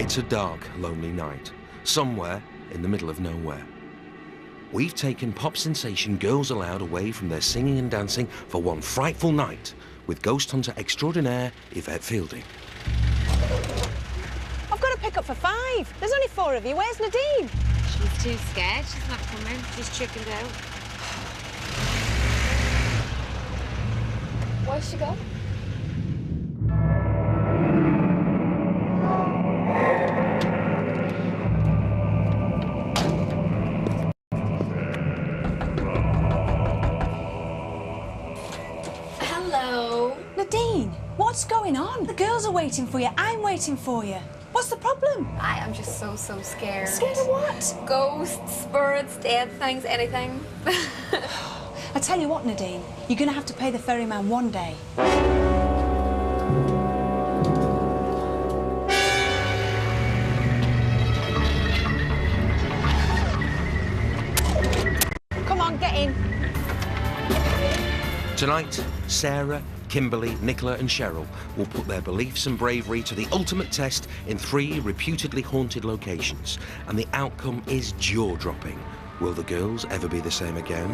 It's a dark, lonely night, somewhere in the middle of nowhere. We've taken pop sensation Girls Aloud away from their singing and dancing for one frightful night with ghost hunter extraordinaire Yvette Fielding. I've got to pick up for 5. There's only 4 of you. Where's Nadine? She's too scared. She's not coming. She's chickened out. Where's she gone? Hello. Nadine, what's going on? The girls are waiting for you. I'm waiting for you. What's the problem? I am just so scared. Scared of what? Ghosts, spirits, dead things, anything. I tell you what, Nadine, you're going to have to pay the ferryman one day. Come on, get in. Tonight, Sarah, Kimberley, Nicola and Cheryl will put their beliefs and bravery to the ultimate test in 3 reputedly haunted locations, and the outcome is jaw-dropping. Will the girls ever be the same again?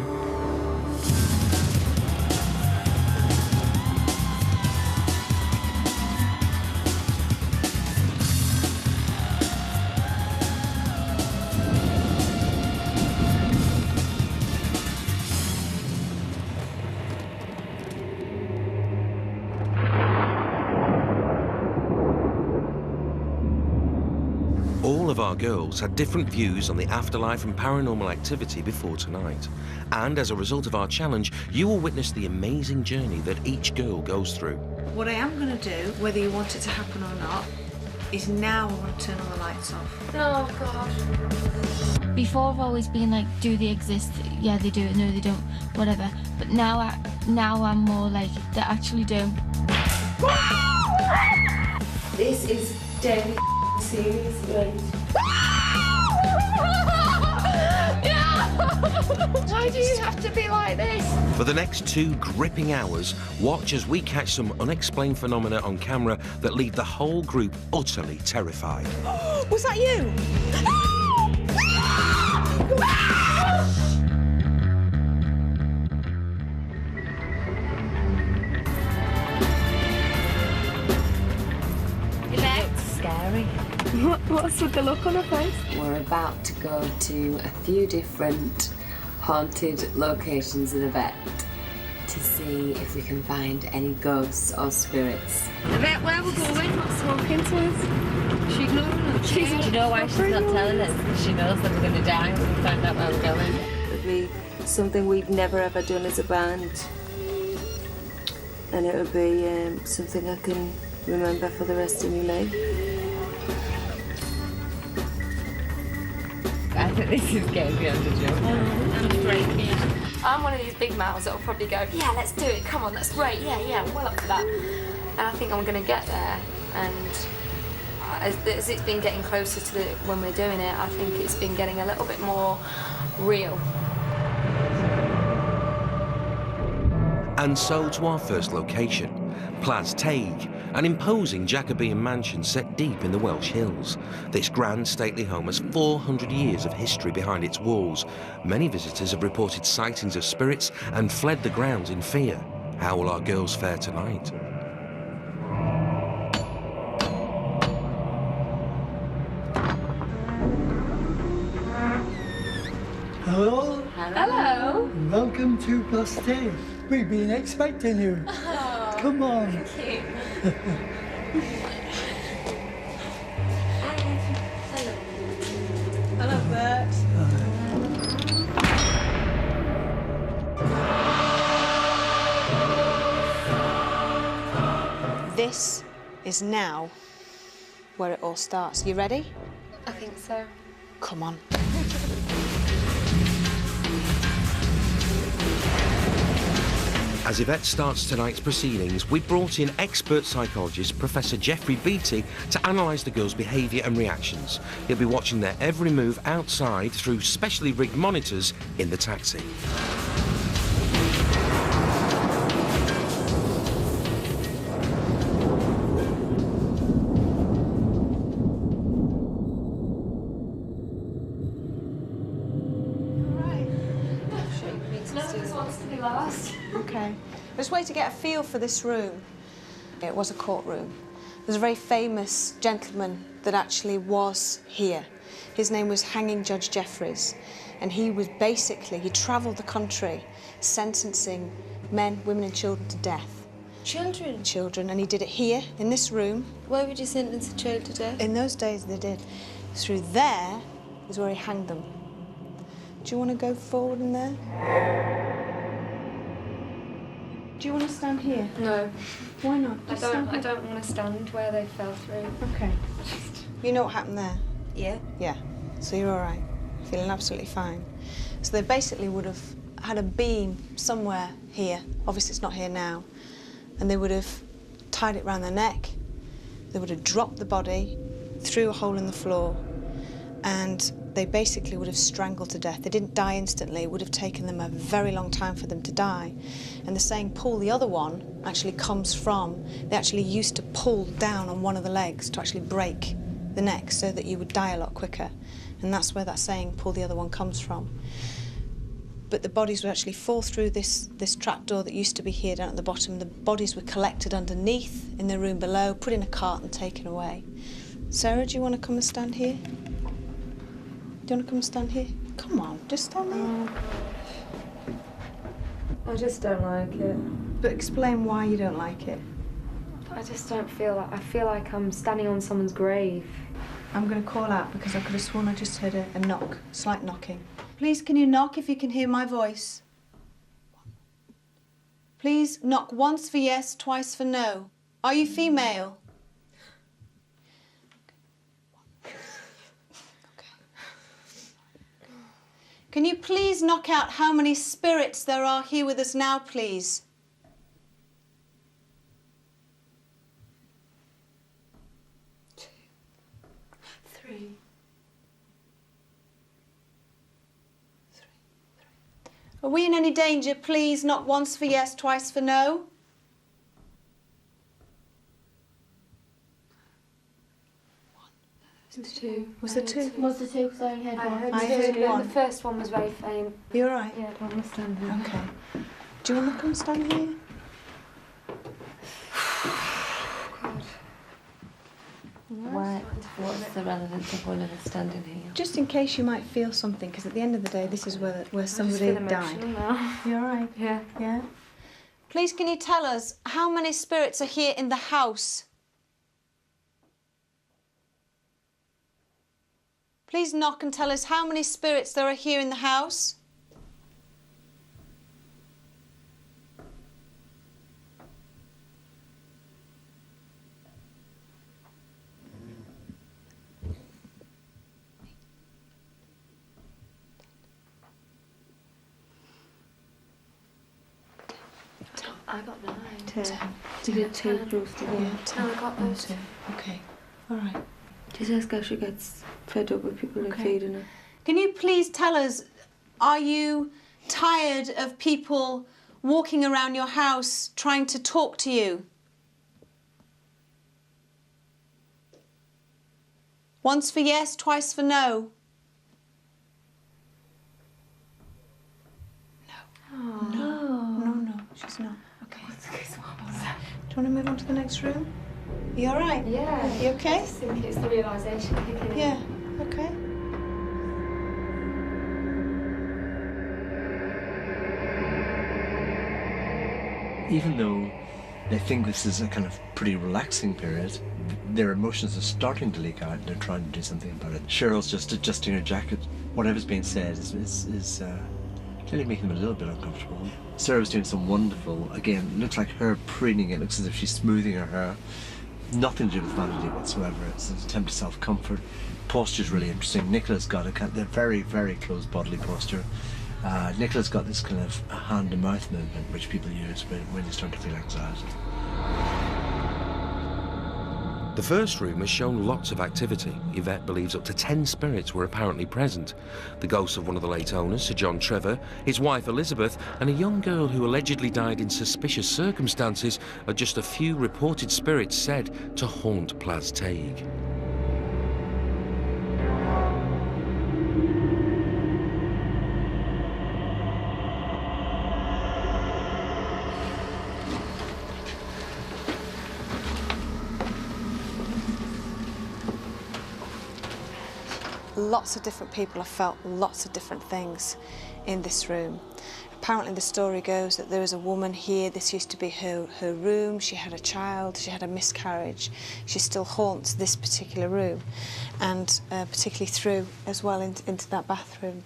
All of our girls had different views on the afterlife and paranormal activity before tonight. And as a result of our challenge, you will witness the amazing journey that each girl goes through. What I am going to do, whether you want it to happen or not, is now I want to turn all the lights off. Oh, God. Before I've always been like, do they exist? Yeah, they do. No, they don't. Whatever. But now I'm more like, they actually do. This is dead serious, right? Why do you have to be like this? For the next 2 gripping hours, watch as we catch some unexplained phenomena on camera that leave the whole group utterly terrified. Was that you? Scary. What's with the look on her face? We're about to go to a few different haunted locations in Yvette to see if we can find any ghosts or spirits. Yvette, where we're going? Not smoking to us. She's ignoring us. She's Do you know why she's not telling us? She knows that we're going to die when we find out where we're going. It'll be something we've never ever done as a band, and it'll be something I can remember for the rest of my life. I think this is getting beyond a joke. I'm afraid, I'm one of these big mouths that'll probably go, yeah, let's do it, come on, that's great, yeah, well up for that. And I think I'm going to get there, and as it's been getting closer to when we're doing it, I think it's been getting a little bit more real. And so to our first location, Plas Teig, an imposing Jacobean mansion set deep in the Welsh hills. This grand stately home has 400 years of history behind its walls. Many visitors have reported sightings of spirits and fled the grounds in fear. How will our girls fare tonight? Hello. Hello. Welcome to Plas Teig. We've been expecting you. Oh, come on. Thank you. Hello, Bert. This is now where it all starts. You ready? I think so. Come on. As Yvette starts tonight's proceedings, we brought in expert psychologist Professor Geoffrey Beattie to analyse the girls' behaviour and reactions. He'll be watching their every move outside through specially rigged monitors in the taxi. try to get a feel for this room. It was a courtroom. There's a very famous gentleman that actually was here. His name was Hanging Judge Jeffreys, and he was basically, he travelled the country sentencing men, women and children to death. Children? Children, and he did it here, in this room. Why would you sentence a child to death? In those days they did. Through there is where he hanged them. Do you want to go forward in there? Do you want to stand here? No. Why not? I don't want to stand where they fell through. Okay. You know what happened there? Yeah. Yeah. So you're all right. Feeling absolutely fine. So they basically would have had a beam somewhere here. Obviously it's not here now. And they would have tied it around their neck. They would have dropped the body through a hole in the floor, and they basically would have strangled to death. They didn't die instantly. It would have taken them a very long time for them to die. And the saying, pull the other one, actually comes from, they actually used to pull down on one of the legs to actually break the neck so that you would die a lot quicker. And that's where that saying, pull the other one, comes from. But the bodies would actually fall through this trapdoor that used to be here down at the bottom. The bodies were collected underneath in the room below, put in a cart and taken away. Sarah, do you want to come and stand here? Do you want to come and stand here? Come on, just stand there. I just don't like it. But explain why you don't like it. I just don't feel like... I feel like I'm standing on someone's grave. I'm going to call out because I could have sworn I just heard a knock, slight knocking. Please, can you knock if you can hear my voice? Please knock once for yes, twice for no. Are you female? Can you please knock out how many spirits there are here with us now, please? Three. Are we in any danger? Please knock once for yes, twice for no. Two. Was there two? Was the two? Because I only heard one. I heard two. one. The first one was very faint. You all right? Yeah, I don't want to stand here. Okay. Do you want to come stand here? God. What's the relevance of one of us standing here? Just in case you might feel something, because at the end of the day, this is where somebody I just feel died. emotional now. You all right? Yeah. Yeah. Please, can you tell us how many spirits are here in the house? Please knock and tell us how many spirits there are here in the house. I got 9. 10. You did 2 plus 1. Yeah, No, I got those. 2. Okay. All right. She says she gets fed up with people and Okay. feeding her. Can you please tell us, are you tired of people walking around your house trying to talk to you? Once for yes, twice for no. No, she's not. Okay. Do you want to move on to the next room? You all right? Yeah. You I okay? just think it's the realisation kicking in. Yeah. Okay. Even though they think this is a kind of pretty relaxing period, their emotions are starting to leak out and they're trying to do something about it. Cheryl's just adjusting her jacket. Whatever's being said is clearly making them a little bit uncomfortable. Sarah was doing some wonderful, again, looks like her preening it, looks as if she's smoothing her hair. Nothing to do with vanity whatsoever. It's an attempt to self-comfort. Posture's really interesting. Nicola's got a very, very close bodily posture. Nicola's got this kind of hand-to-mouth movement which people use when you start to feel anxiety. The first room has shown lots of activity. Yvette believes up to 10 spirits were apparently present. The ghosts of one of the late owners, Sir John Trevor, his wife Elizabeth, and a young girl who allegedly died in suspicious circumstances are just a few reported spirits said to haunt Plas Teig. lots of different people have felt lots of different things in this room. Apparently the story goes that there was a woman here, this used to be her room, she had a child, she had a miscarriage. She still haunts this particular room, and particularly through as well into that bathroom.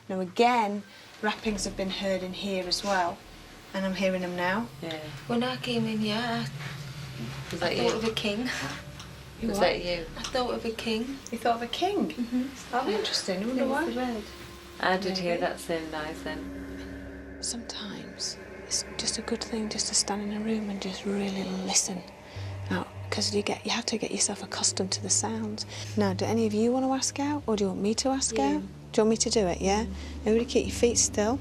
Now again, rappings have been heard in here as well, and I'm hearing them now. Yeah. When I came in here, I thought of a king. Was that you? I thought of a king. You thought of a king? Mm-hmm. Oh, interesting. I wonder why. I did hear that same night then. Sometimes it's just a good thing just to stand in a room and just really listen. Because you have to get yourself accustomed to the sounds. Now, do any of you want to ask out, or do you want me to ask out? Do you want me to do it, yeah? Everybody keep your feet still.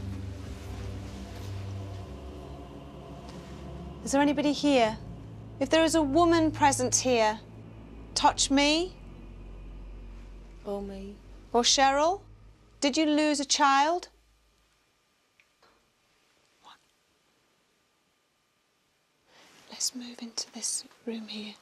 Is there anybody here? If there is a woman present here, touch me. Or me. Or Cheryl. Did you lose a child? Let's move into this room here.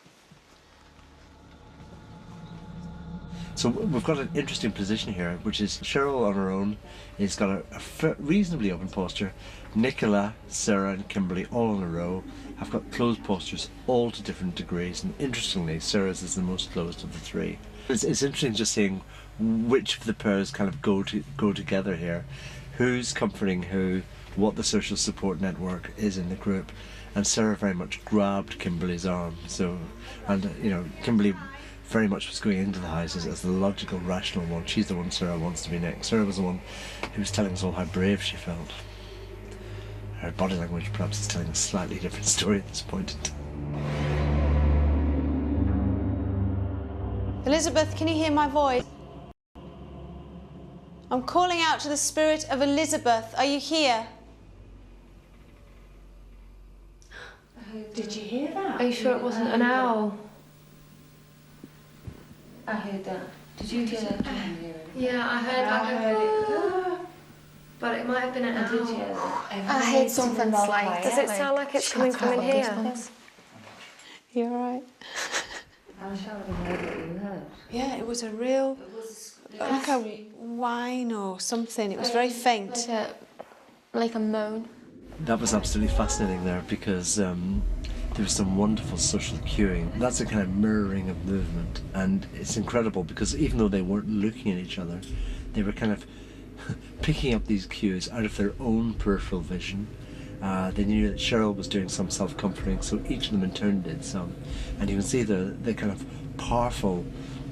So we've got an interesting position here, which is Cheryl on her own has got a reasonably open posture. Nicola, Sarah and Kimberley all in a row have got closed postures, all to different degrees, and interestingly Sarah's is the most closed of the three. It's interesting just seeing which of the pairs kind of go together here, who's comforting who, what the social support network is in the group. And Sarah very much grabbed Kimberley's arm. So, and you know, Kimberley very much was going into the house as the logical, rational one. She's the one Sarah wants to be next. Sarah was the one who was telling us all how brave she felt. Her body language perhaps is telling a slightly different story at this point. Elizabeth, can you hear my voice? I'm calling out to the spirit of Elizabeth. Are you here? Did you hear that? Are you sure it wasn't an owl? I heard that. Did you hear that? Yeah, I heard it. But it might have been an owl. I heard something slight. Does it sound like it's coming from in here? You're right. I'm sure I heard what you heard. Yeah, it was a real, like a whine or something. It was very faint. Like a moan. That was absolutely fascinating there, because there was some wonderful social cueing. That's a kind of mirroring of movement, and it's incredible because even though they weren't looking at each other, they were kind of picking up these cues out of their own peripheral vision. They knew that Cheryl was doing some self-comforting, so each of them in turn did some. And you can see the kind of powerful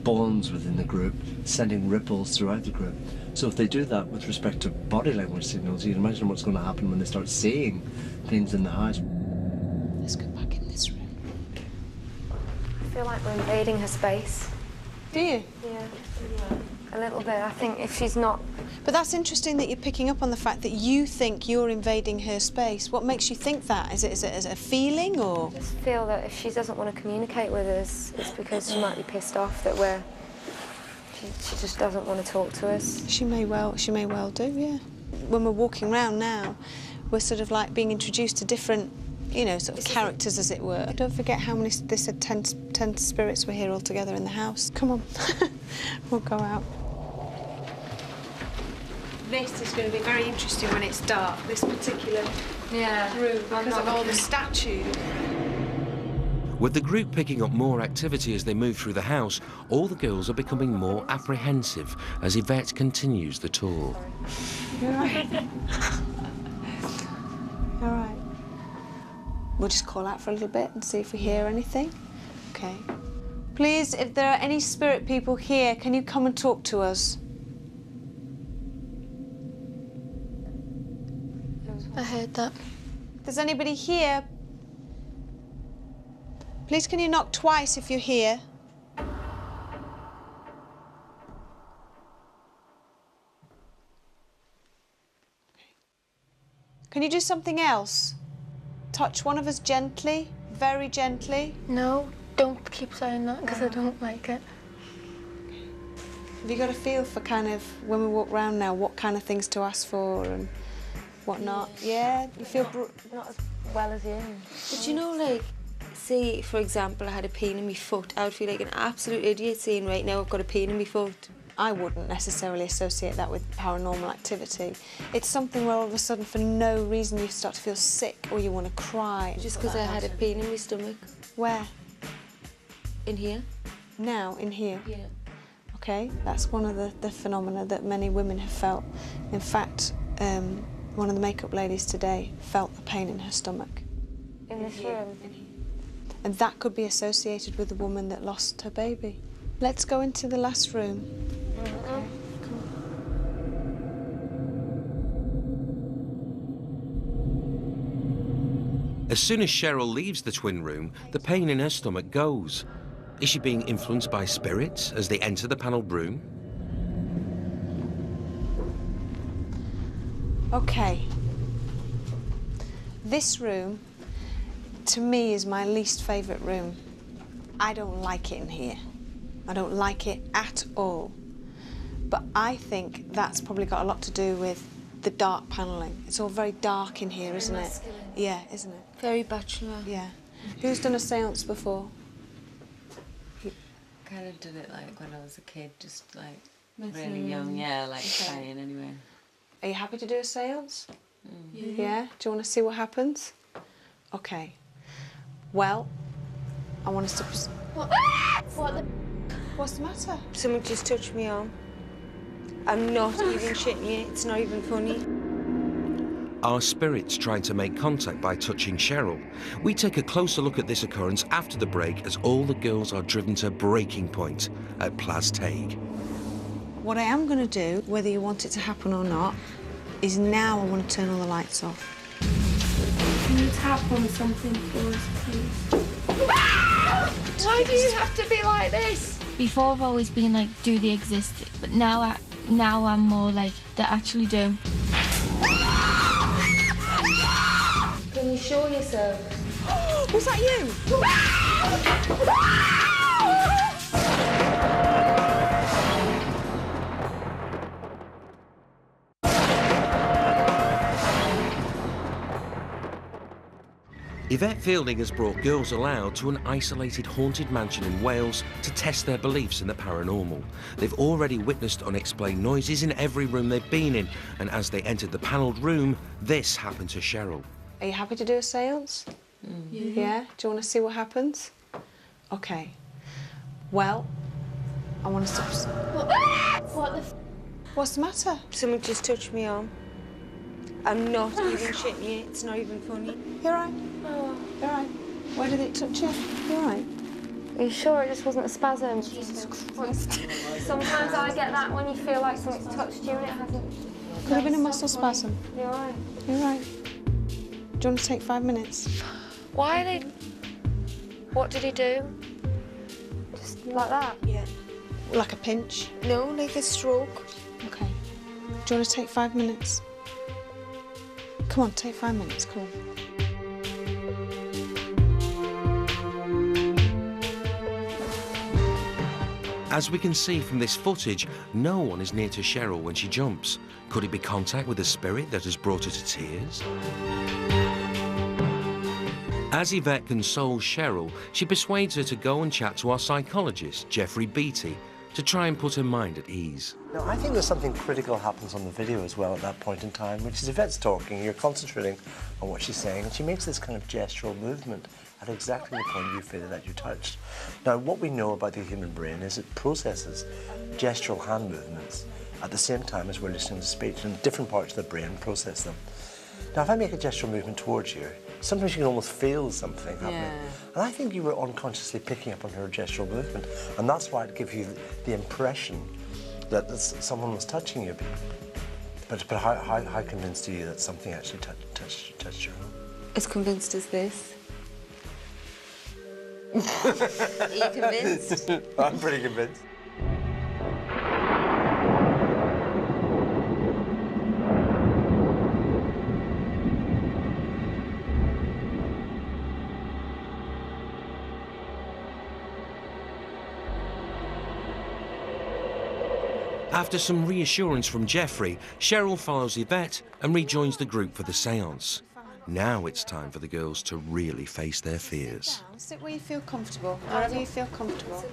bonds within the group, sending ripples throughout the group. So if they do that with respect to body language signals, you can imagine what's going to happen when they start seeing things in the house. Let's go back in this room. I feel like we're invading her space. Do you? Yeah. A little bit. I think if she's not... But that's interesting that you're picking up on the fact that you think you're invading her space. What makes you think that? Is it a feeling, or...? I just feel that if she doesn't want to communicate with us, it's because she might be pissed off that we're... She just doesn't want to talk to us. She may well do, yeah. When we're walking around now, we're sort of like being introduced to different, you know, sort of characters, as it were. Don't forget how many, they said 10 spirits were here all together in the house. Come on, we'll go out. This is going to be very interesting when it's dark, this particular room, because of all the statues. With the group picking up more activity as they move through the house, all the girls are becoming more apprehensive as Yvette continues the tour. You're right. All right. We'll just call out for a little bit and see if we hear anything. Okay. Please, if there are any spirit people here, can you come and talk to us? I heard that. If there's anybody here, please can you knock twice if you're here? Can you do something else? Touch one of us gently, very gently. No, don't keep saying that because I don't like it. Have you got a feel for kind of, when we walk around now, what kind of things to ask for and whatnot? Yeah? You feel... Not as well as you. But you know, like, say, for example, I had a pain in my foot, I would feel like an absolute idiot saying, right now I've got a pain in my foot. I wouldn't necessarily associate that with paranormal activity. It's something where all of a sudden, for no reason, you start to feel sick or you want to cry. Just because I had a pain in my stomach. Where? In here. Now, in here? Yeah. Okay, that's one of the phenomena that many women have felt. In fact, one of the makeup ladies today felt the pain in her stomach. In this room? And that could be associated with the woman that lost her baby. Let's go into the last room. Okay, come on. As soon as Cheryl leaves the twin room, the pain in her stomach goes. Is she being influenced by spirits as they enter the panelled room? Okay. This room, to me, is my least favourite room. I don't like it in here. I don't like it at all. But I think that's probably got a lot to do with the dark panelling. It's all very dark in here, isn't it? Yeah, isn't it? Very bachelor. Yeah. Who's done a séance before? Kind of did it like when I was a kid, just like really young, yeah, like trying anyway. Are you happy to do a séance? Yeah? Do you want to see what happens? Okay. Well, I want us to... What's the matter? Someone just touched me arm. I'm not even shitting you, it's not even funny. Are spirits trying to make contact by touching Cheryl? We take a closer look at this occurrence after the break as all the girls are driven to breaking point at Plas Teig. What I am going to do, whether you want it to happen or not, is now I want to turn all the lights off. Can you tap on something for us, please? Why do you have to be like this? Before I've always been like, do they exist? But now I'm more like, they actually do. Can you show yourself? Was that you? Yvette Fielding has brought Girls Aloud to an isolated haunted mansion in Wales to test their beliefs in the paranormal. They've already witnessed unexplained noises in every room they've been in, and as they entered the panelled room, this happened to Cheryl. Are you happy to do a séance? Yeah? Do you want to see what happens? Okay. Well, I want us to... What's the matter? Someone just touched me arm. I'm not even shitting you, it's not even funny. You're right. Oh. You're right. Where did it touch you? You're right. Are you sure it just wasn't a spasm? Jesus Christ. Sometimes I get that when you feel like something's touched you and it hasn't. Could have been a muscle spasm. You're right. You're right. Do you want to take 5 minutes? Why are they... What did he do? Just like that? Yeah. Like a pinch? No, like a stroke. Okay. Do you want to take 5 minutes? Come on, take 5 minutes, come on. As we can see from this footage, no one is near to Cheryl when she jumps. Could it be contact with a spirit that has brought her to tears? As Yvette consoles Cheryl, she persuades her to go and chat to our psychologist, Jeffrey Beattie, to try and put her mind at ease. Now, I think there's something critical happens on the video as well at that point in time, which is Yvette's talking, you're concentrating on what she's saying, and she makes this kind of gestural movement at exactly the point you feel that you touched. Now, what we know about the human brain is it processes gestural hand movements at the same time as we're listening to speech, and different parts of the brain process them. Now, if I make a gestural movement towards you, sometimes you can almost feel something happening. Yeah. And I think you were unconsciously picking up on her gestural movement, and that's why it gives you the impression that someone was touching you. But how convinced are you that something actually touched your arm? As convinced as this. Are you convinced? I'm pretty convinced. After some reassurance from Jeffrey, Cheryl follows Yvette and rejoins the group for the séance. Now it's time for the girls to really face their fears. Sit where you feel comfortable, wherever you feel comfortable.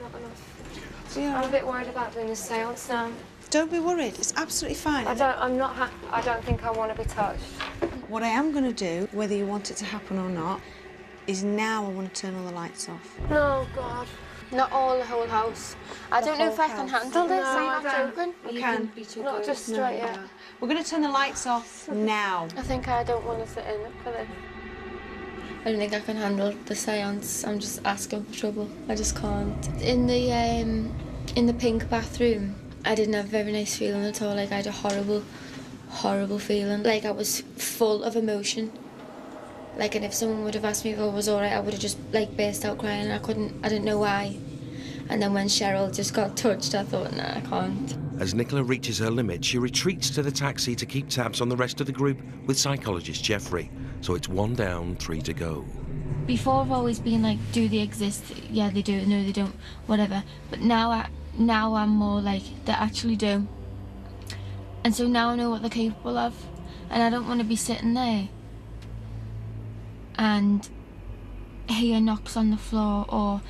I'm a bit worried about doing a séance now. Don't be worried, it's absolutely fine. I don't think I want to be touched. What I am going to do, whether you want it to happen or not, is now I want to turn all the lights off. No, God. Not all the whole house. I don't know if I can handle this. No, I'm not joking. You can. Not just straight yet. We're going to turn the lights off now. I think I don't want to sit in for this. I don't think I can handle the séance. I'm just asking for trouble. I just can't. In the pink bathroom, I didn't have a very nice feeling at all. Like I had a horrible, horrible feeling. Like I was full of emotion. Like, and if someone would have asked me if I was all right, I would have just like burst out crying. I didn't know why. And then when Cheryl just got touched, I thought, nah, I can't. As Nicola reaches her limit, she retreats to the taxi to keep tabs on the rest of the group with psychologist Jeffrey. So it's 1 down, 3 to go. Before I've always been like, do they exist? Yeah, they do. No, they don't. Whatever. But now I'm more like, they actually do. And so now I know what they're capable of. And I don't want to be sitting there and hear knocks on the floor or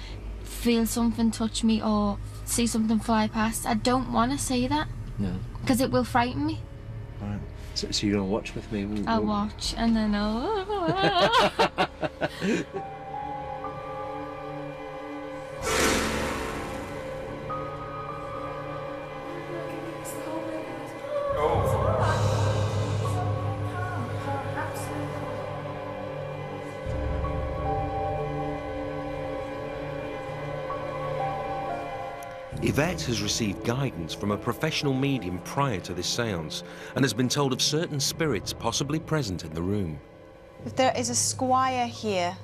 feel something touch me or see something fly past. I don't want to say that. No. Because it will frighten me. Right. So you're going to watch with me? I'll watch and then I'll... Yvette has received guidance from a professional medium prior to this séance and has been told of certain spirits possibly present in the room. If there is a squire here,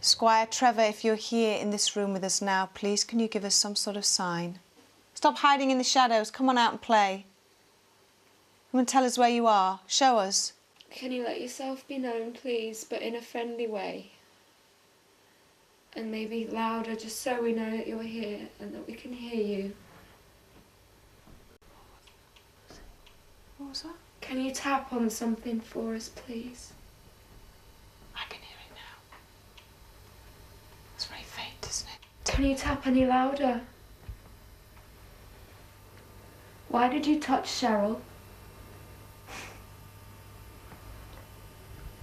Squire Trevor, if you're here in this room with us now, please can you give us some sort of sign? Stop hiding in the shadows, come on out and play. Come and tell us where you are, show us. Can you let yourself be known, please, but in a friendly way? And maybe louder, just so we know that you're here and that we can hear you. What was that? Can you tap on something for us, please? I can hear it now. It's very faint, isn't it? Can you tap any louder? Why did you touch Cheryl?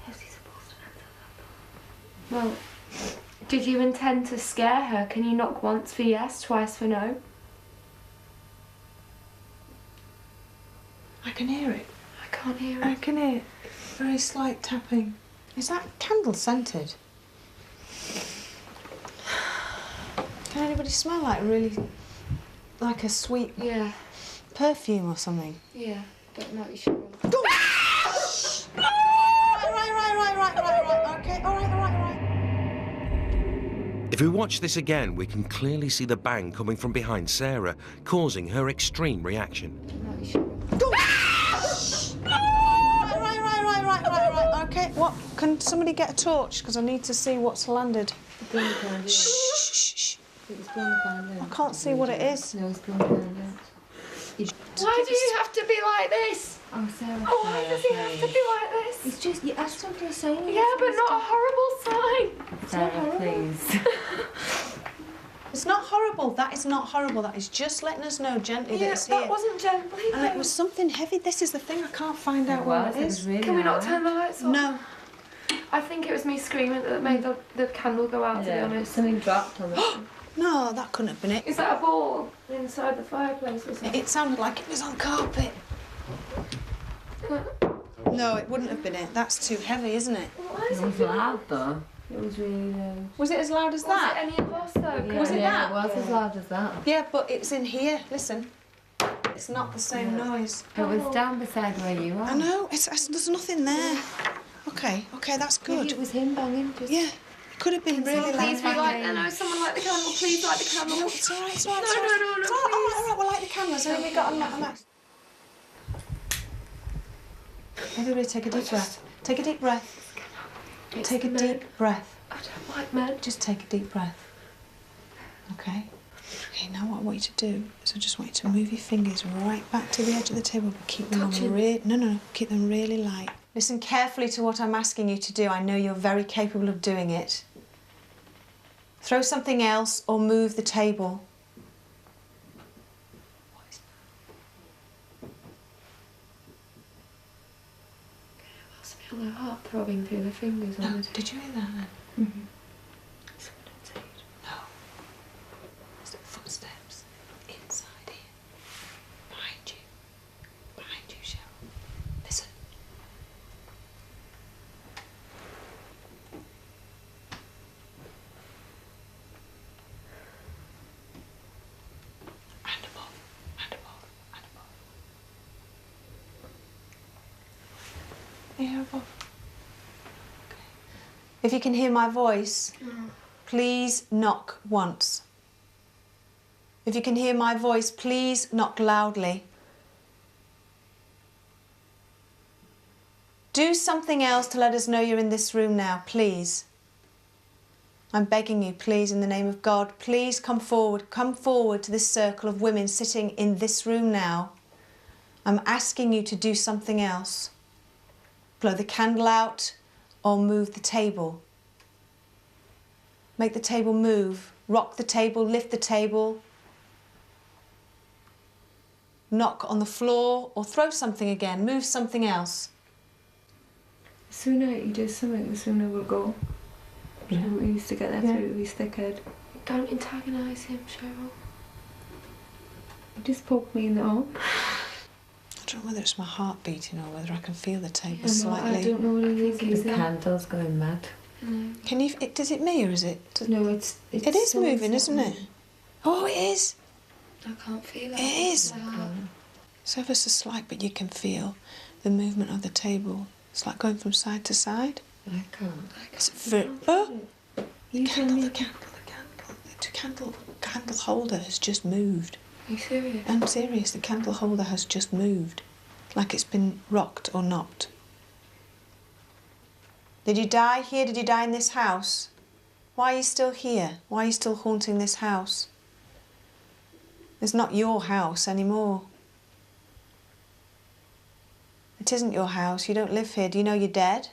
How's he supposed to answer that? Well, did you intend to scare her? Can you knock once for yes, twice for no? I can hear it. I can't hear it. I can hear it. Very slight tapping. Is that candle scented? Can anybody smell like really, like a sweet perfume or something? Yeah, but not you sure. Right. Okay, all right. If we watch this again, we can clearly see the bang coming from behind Sarah, causing her extreme reaction. Not you sure. Right. Okay, what? Can somebody get a torch? Because I need to see what's landed. Shh. I can't see what it is. No, it's going down. Why do you have to be like this? Oh, Sarah. Why does he have to be like this? It's just, you asked him for a sign. Yeah, but not a horrible sign. Sarah, please. It's not horrible. That is not horrible. That is just letting us know gently that it's here. That wasn't gently. And it was something heavy. This is the thing. I can't find out what it is. Really Can we not turn the lights off? No. I think it was me screaming that made the candle go out, to be honest. Something dropped on it. No, that couldn't have been it. Is that a ball inside the fireplace or something? It sounded like it was on carpet. No, it wouldn't have been it. That's too heavy, isn't it? Why is It was loud though. It was really loud. Was it as loud as that? Was it any of us though? Yeah, Was it that? It was as loud as that. Yeah, but it's in here. Listen. It's not the same noise. It was down beside where you are. I know. There's nothing there. Okay, that's good. Maybe it was him banging. Just... Yeah. Could have been really loud. Please be like, no, someone light the candle. Please light the candle. No, it's all right. No, It's all right, we'll light the candles. And then we got a match. Everybody take a deep breath. Take a deep breath. Take a deep breath. I don't like men. Just take a deep breath. Okay? Okay, now what I want you to do is I just want you to move your fingers right back to the edge of the table, but keep them on keep them really light. Listen carefully to what I'm asking you to do. I know you're very capable of doing it. Throw something else or move the table. I feel their heart throbbing through the fingers on it. Did you hear that then? Mm-hmm. Someone outside. No. There's the footsteps inside here. Behind you. Behind you, Cheryl. Listen. And above. And above. And above. Here above. If you can hear my voice, please knock once. If you can hear my voice, please knock loudly. Do something else to let us know you're in this room now, please. I'm begging you, please, in the name of God, please come forward. Come forward to this circle of women sitting in this room now. I'm asking you to do something else. Blow the candle out or move the table. Make the table move. Rock the table, lift the table. Knock on the floor or throw something again. Move something else. The sooner you do something, the sooner we'll go. Yeah. We used to get there through his thick head. Don't antagonise him, Cheryl. He just poked me in the arm. I don't know whether it's my heart beating or whether I can feel the table Yeah, slightly. I don't know what it is. The candle's going mad. Can you? Does it me or is it? No, it's It is so moving, isn't it? Oh, it is. I can't feel it. It is. It's ever so slight, but you can feel the movement of the table. It's like going from side to side. I can't. It's the candle holder has just moved. Are you serious? I'm serious. The candle holder has just moved, like it's been rocked or knocked. Did you die here? Did you die in this house? Why are you still here? Why are you still haunting this house? It's not your house anymore. It isn't your house. You don't live here. Do you know you're dead?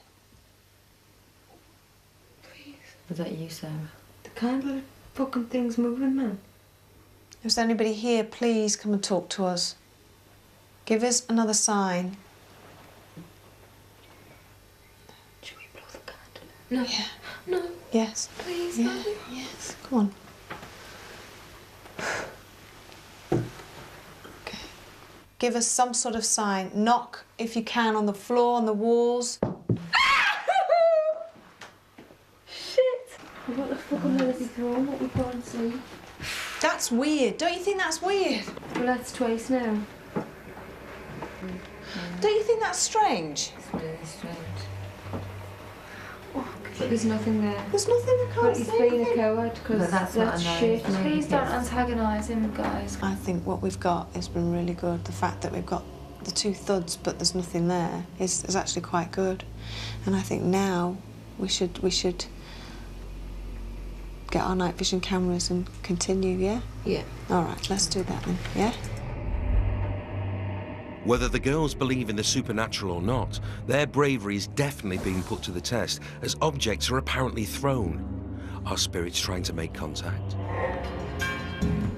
Please. Was that you, Sarah? The candle fucking thing's moving, man. Is there anybody here? Please come and talk to us. Give us another sign. Should we blow the candle? No. Yeah. No. Yes. Please, Yeah. no. Yes. Come on. Okay. Give us some sort of sign. Knock, if you can, on the floor, on the walls. Shit! What the fuck on earth is wrong? What we can't see? That's weird. Don't you think that's weird? Well, that's twice now. Don't you think that's strange? It's really strange. But there's nothing there. There's nothing I can't But he's see. being a coward because But that's what annoys shit. me. Please don't antagonise him, guys. I think what we've got has been really good. The fact that we've got the two thuds but there's nothing there is actually quite good. And I think now we should get our night vision cameras and continue, yeah? Yeah. All right, let's do that then, yeah? Whether the girls believe in the supernatural or not, their bravery is definitely being put to the test as objects are apparently thrown. Are spirits trying to make contact?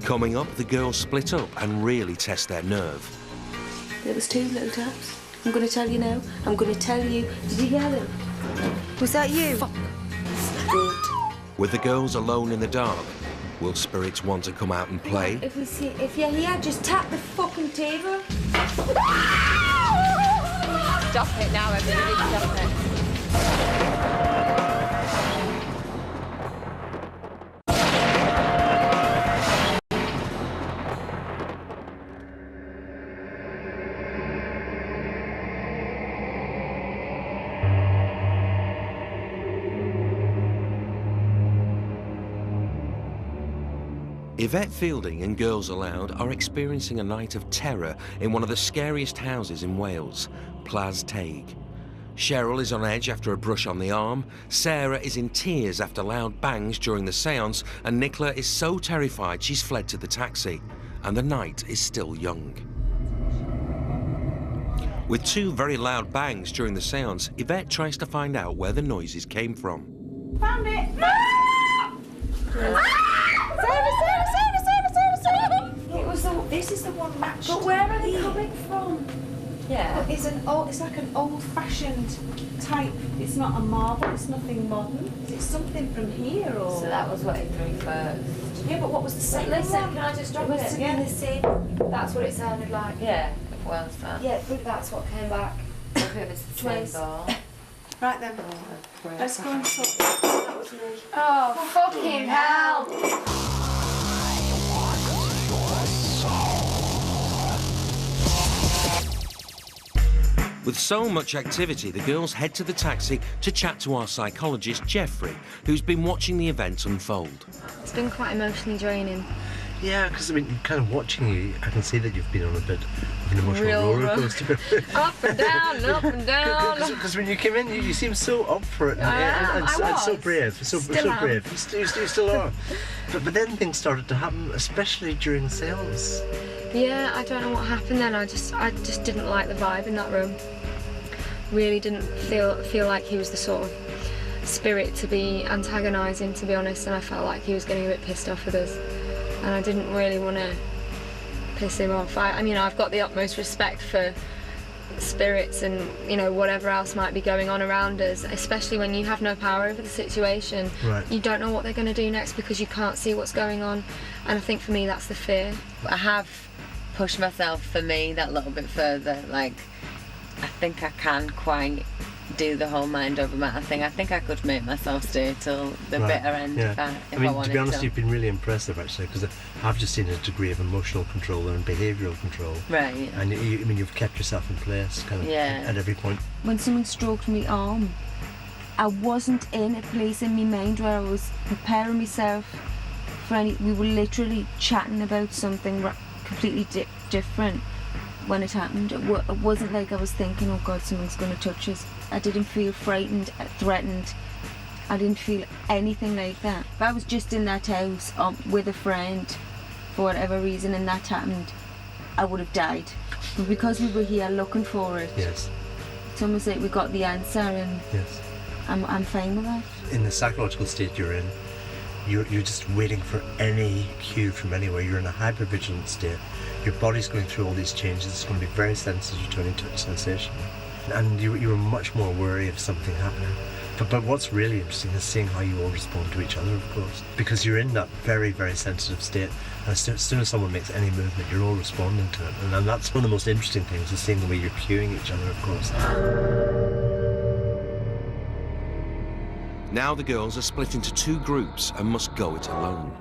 Coming up, the girls split up and really test their nerve. It was two little taps. I'm going to tell you now. I'm going to tell you. Did you hear them? Was that you? Fuck. Good. With the girls alone in the dark, will spirits want to come out and play? If you're here, just tap the fucking table. Stop it now, everybody, stop it. Yvette Fielding and Girls Aloud are experiencing a night of terror in one of the scariest houses in Wales, Plas Teg. Cheryl is on edge after a brush on the arm, Sarah is in tears after loud bangs during the séance, and Nicola is so terrified she's fled to the taxi, and the night is still young. With 2 very loud bangs during the séance, Yvette tries to find out where the noises came from. Found it! This is the one matched. But where are they coming from? Yeah. It's like an old-fashioned type. It's not a marble. It's nothing modern. It's something from here, or. So that was what it threw first. Yeah, but what was the second Listen, one? can I just drop It it? was Yeah, the scene. That's what it sounded like. Yeah, well done. Yeah, but that's what came back. If it was the Twins. same ball. Right then, let's go and sort this. That was me. Oh, fucking hell! With so much activity, the girls head to the taxi to chat to our psychologist, Jeffrey, who's been watching the event unfold. It's been quite emotionally draining. Yeah, because I mean, kind of watching you, I can see that you've been on a bit of an emotional Real roller coaster. Up and down, up and down. Because when you came in, you seem so up for it and so brave, so brave. You still are. But then things started to happen, especially during the séance. Yeah, I don't know what happened then. I just didn't like the vibe in that room. Really didn't feel like he was the sort of spirit to be antagonising, to be honest, and I felt like he was getting a bit pissed off with us. And I didn't really want to piss him off. I mean, I've got the utmost respect for spirits and, you know, whatever else might be going on around us, especially when you have no power over the situation. Right. You don't know what they're going to do next because you can't see what's going on. And I think for me, that's the fear. I have pushed myself, for me, that little bit further. Like, I think I can quite do the whole mind over matter thing. I think I could make myself stay till the bitter end if I wanted to be honest, to. you've been really impressive actually, because I've just seen a degree of emotional control and behavioural control. Right. And you've kept yourself in place kind of at every point. When someone stroked my arm, I wasn't in a place in my mind where I was preparing myself for any. We were literally chatting about something completely different when it happened. It wasn't like I was thinking, oh God, someone's going to touch us. I didn't feel frightened, threatened. I didn't feel anything like that. If I was just in that house with a friend for whatever reason and that happened, I would have died. But because we were here looking for it, yes, it's almost like we got the answer, and yes, I'm fine with that. In the psychological state you're in, you're just waiting for any cue from anywhere. You're in a hypervigilant state. Your body's going through all these changes. It's going to be very sensitive to any touch sensation. And you were much more wary of something happening. But what's really interesting is seeing how you all respond to each other, of course. Because you're in that very, very sensitive state. And as soon as someone makes any movement, you're all responding to it. And that's one of the most interesting things, is seeing the way you're cueing each other, of course. Now the girls are split into 2 groups and must go it alone.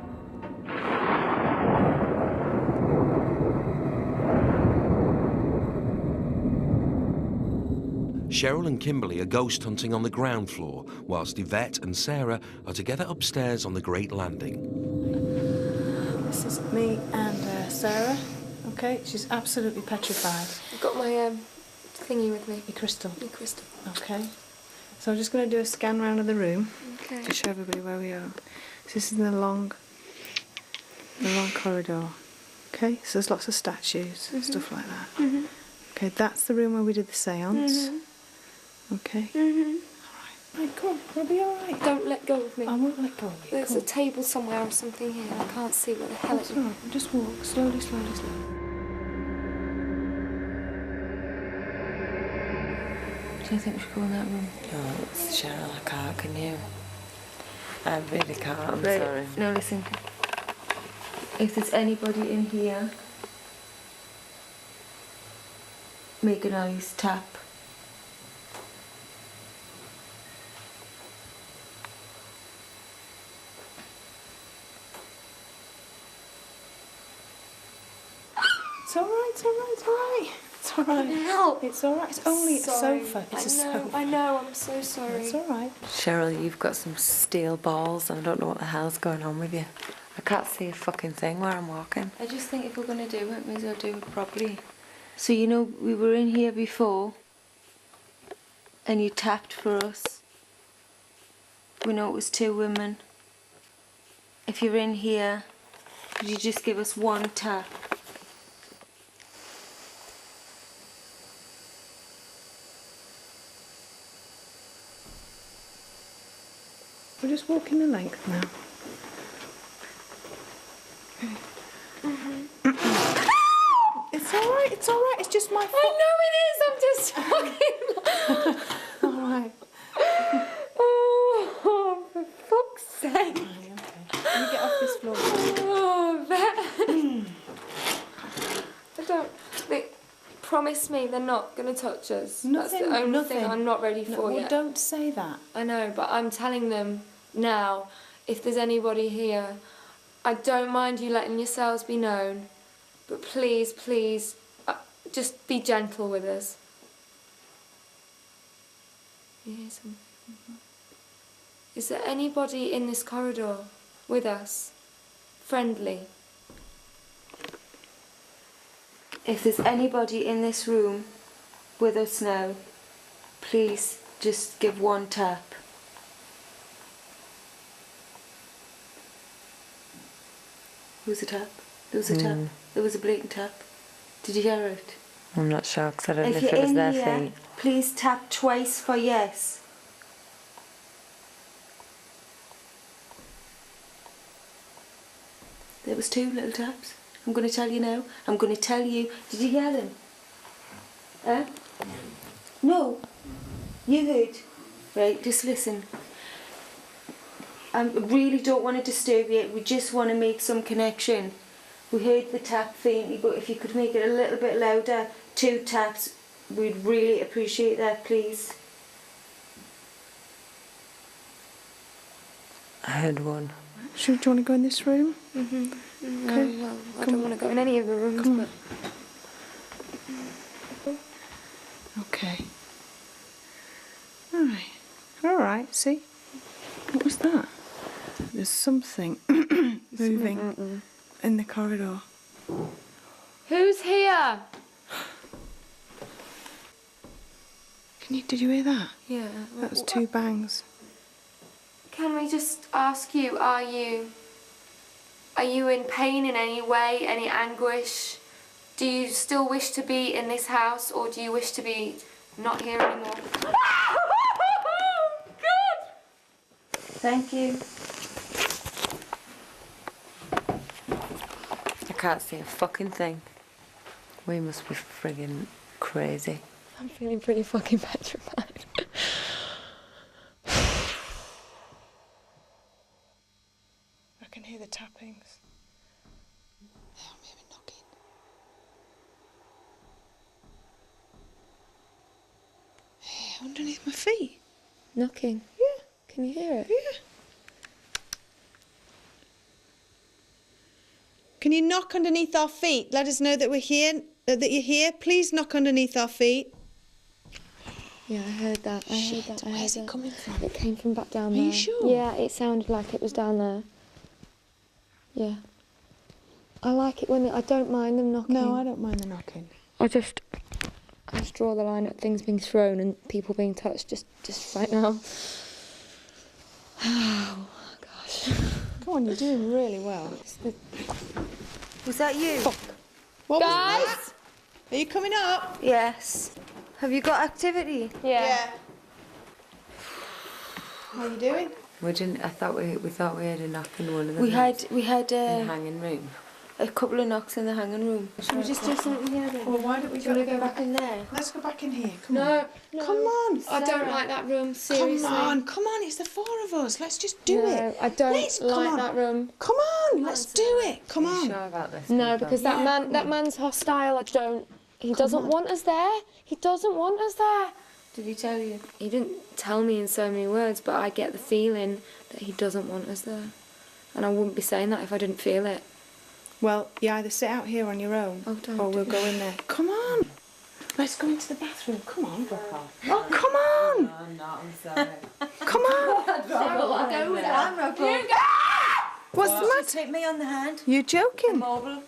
Cheryl and Kimberley are ghost hunting on the ground floor, whilst Yvette and Sarah are together upstairs on the Great Landing. This is me and Sarah. Okay, she's absolutely petrified. I've got my thingy with me. Your crystal. Your crystal. Okay. So I'm just going to do a scan round of the room Okay. to show everybody where we are. So this is the long corridor. Okay, so there's lots of statues and stuff like that. Okay, that's the room where we did the séance. Okay. Right, come on, we'll be all right. Don't let go of me. I won't let go of you. There's a table somewhere or something here. I can't see where the hell it is. All right, just walk slowly, slowly, slowly. Do you think we should go in that room? No, it's Cheryl, I can't, can you? I really can't, I'm Right. sorry. No, listen. If there's anybody in here, make a noise, tap. It's all right, it's all right, it's all right. It's all right. Help! It's all right. It's only Sorry. a sofa. It's a I know, sofa. I know, I'm so sorry. It's all right. Cheryl, you've got some steel balls and I don't know what the hell's going on with you. I can't see a fucking thing where I'm walking. I just think if we're going to do it, may as well do it properly. So, you know, we were in here before and you tapped for us. We know it was 2 women. If you're in here, could you just give us one tap? just walking the length now. It's all right. It's all right. It's just my fault. I know it is. I'm just talking. All right. Oh, for fuck's sake. Okay. Let me get off this floor. Oh, I don't. Promise me they're not going to touch us. That's the only thing I'm not ready for yet. Don't say that. I know, but I'm telling them now, if there's anybody here, I don't mind you letting yourselves be known, but please, please, just be gentle with us. You hear something? Is there anybody in this corridor with us? Friendly? If there's anybody in this room with us now, please just give one tap. There was a tap. There was a tap. There was a blatant tap. Did you hear it? I'm not sure because I don't know If if you're it was in their here, feet. please tap twice for yes. There was 2 little taps. I'm going to tell you now. I'm going to tell you. Did you hear them? No. You heard. Right, just listen. I really don't want to disturb you. We just want to make some connection. We heard the tap faintly, but if you could make it a little bit louder, 2 taps, we'd really appreciate that, please. I heard one. Do you want to go in this room? Mm-hmm. No, Okay. well, I don't want to go in any of the rooms, but... Okay. Alright. Alright, see? What was that? There's something moving in the corridor. Who's here? Did you hear that? Yeah. That was 2 bangs. Can we just ask you, are you in pain in any way, any anguish? Do you still wish to be in this house, or do you wish to be not here anymore? God! Thank you. I can't see a fucking thing. We must be friggin' crazy. I'm feeling pretty fucking petrified. I can hear the tappings. I'm hearing knocking. Hey, underneath my feet. Knocking? Yeah. Can you hear it? Yeah. Can you knock underneath our feet? Let us know that we're here, that you're here. Please knock underneath our feet. Yeah, I heard that. Where's it coming from? It came from back down Are there. you sure? Yeah, it sounded like it was down there. Yeah. I like it when I don't mind them knocking. No, I don't mind the knocking. I just draw the line at things being thrown and people being touched just right now. Oh gosh. Come on, you're doing really well. Was that you? Fuck. What was Guys? that? Are you coming up? Yes. Have you got activity? Yeah. How are you doing? We didn't. I thought we thought we had a knock in one of the We rooms. had in the hanging room. a couple of knocks in the hanging room. Should we just do something here then? Well, why don't we Do you want to go back in there? Let's go back in here. Come on. No. Come on. I don't like that room, seriously. Come on. It's the 4 of us. Let's just do No, it. I don't Come like on. that room. Come on. Let's do it. Come Are you on. sure about this? No, because that man's hostile. He doesn't want us there. He doesn't want us there. Did he tell you? He didn't tell me in so many words, but I get the feeling that he doesn't want us there. And I wouldn't be saying that if I didn't feel it. Well, you either sit out here on your own, or we'll go in there. Come on. Let's go into the bathroom. Come on. Oh, come on. No, I'm not. I'm sorry. Come on. I'll go with that. I'm not going. What's the matter? Take me on the hand. You're joking. Mobile.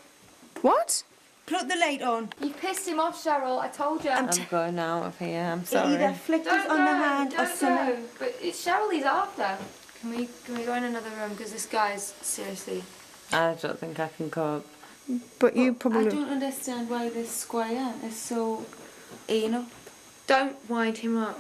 What? Plug the light on. You pissed him off, Cheryl. I told you. I'm going out of here. I'm sorry. Either flicked us on the hand or something. But it's Cheryl he's after. Can we go in another room? Because this guy's seriously... I don't think I can cope. But you probably... I don't understand why this squire is so anal. Don't wind him up.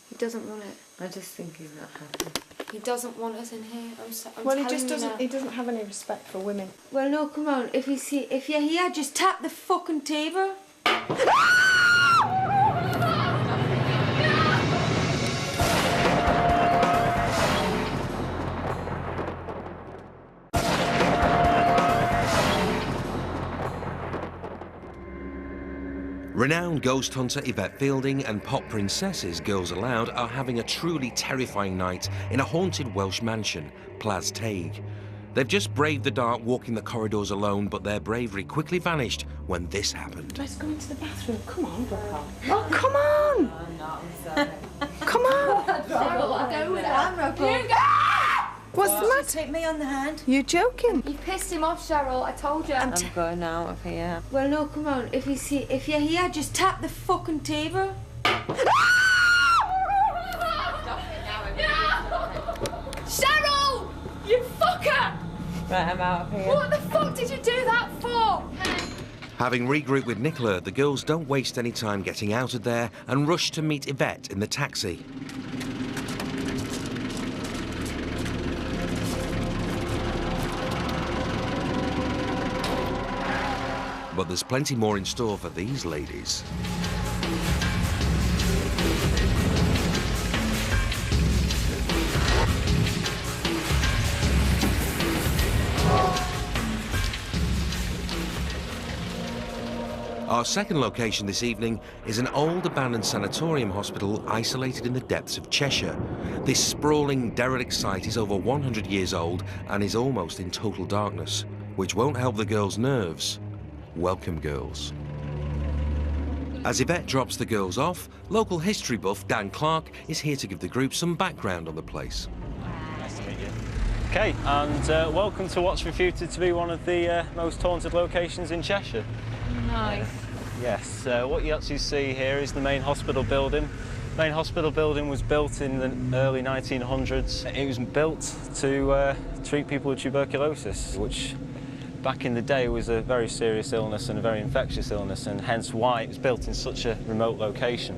He doesn't want it. I just think he's not happy. He doesn't want us in here. I'm Well, he telling just you doesn't. now. He doesn't have any respect for women. Well, no, come on. If you're here, just tap the fucking table. Renowned ghost hunter Yvette Fielding and pop princesses Girls Aloud are having a truly terrifying night in a haunted Welsh mansion, Plas Teig. They've just braved the dark walking the corridors alone, but their bravery quickly vanished when this happened. Let's go into the bathroom. Come on, Rocco. Oh, come on! Come on! Cheryl, go with I'm Rocco. You go! What's the matter? Take me on the hand. You're joking. You pissed him off, Cheryl. I told you. I'm going out of here. Well, no, come on. If you're here, just tap the fucking table. Cheryl! You fucker! Right, I'm out of here. What the fuck did you do that for? Having regrouped with Nicola, the girls don't waste any time getting out of there and rush to meet Yvette in the taxi. But there's plenty more in store for these ladies. Our second location this evening is an old abandoned sanatorium hospital isolated in the depths of Cheshire. This sprawling, derelict site is over 100 years old and is almost in total darkness, which won't help the girls' nerves. Welcome, girls. As Yvette drops the girls off, local history buff Dan Clark is here to give the group some background on the place. Nice to meet you. Okay, and welcome to what's reputed to be one of the most haunted locations in Cheshire. Nice. Yes, what you actually see here is the main hospital building. The main hospital building was built in the early 1900s. It was built to treat people with tuberculosis, which back in the day was a very serious illness and a very infectious illness, and hence why it was built in such a remote location.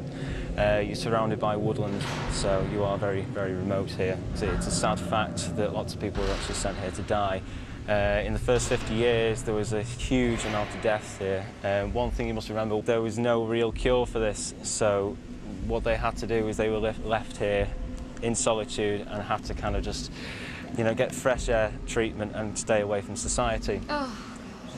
You're surrounded by woodland, so you are very, very remote here. It's a sad fact that lots of people were actually sent here to die. In the first 50 years, there was a huge amount of deaths here. One thing you must remember, there was no real cure for this, so what they had to do is they were left here in solitude and had to kind of just, you know, get fresh air treatment and stay away from society. Oh.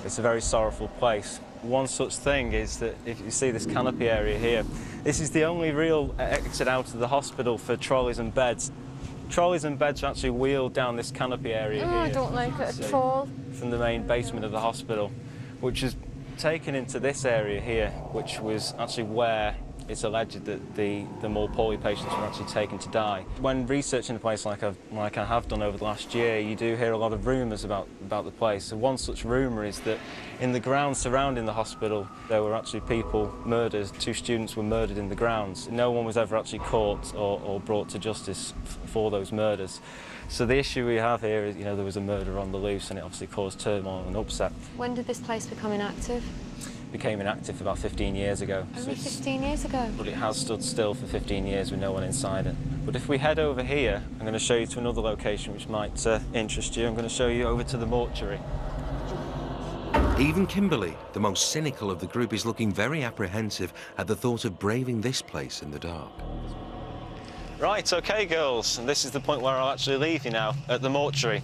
It's a very sorrowful place. One such thing is that if you see this canopy area here, this is the only real exit out of the hospital for trolleys and beds. Trolleys and beds are actually wheeled down this canopy area here. I don't like it at all. From the main basement of the hospital, which is taken into this area here, which was actually where it's alleged that the more poorly patients were actually taken to die. When researching the place like I have done over the last year, you do hear a lot of rumours about the place. So one such rumour is that in the grounds surrounding the hospital, there were actually people murdered. 2 students were murdered in the grounds. No one was ever actually caught or brought to justice for those murders. So the issue we have here is, you know, there was a murder on the loose, and it obviously caused turmoil and upset. When did this place become inactive? Became inactive about 15 years ago. Only 15 years ago? But it has stood still for 15 years with no one inside it. But if we head over here, I'm going to show you to another location which might interest you. I'm going to show you over to the mortuary. Even Kimberley, the most cynical of the group, is looking very apprehensive at the thought of braving this place in the dark. Right, OK, girls, and this is the point where I'll actually leave you now, at the mortuary.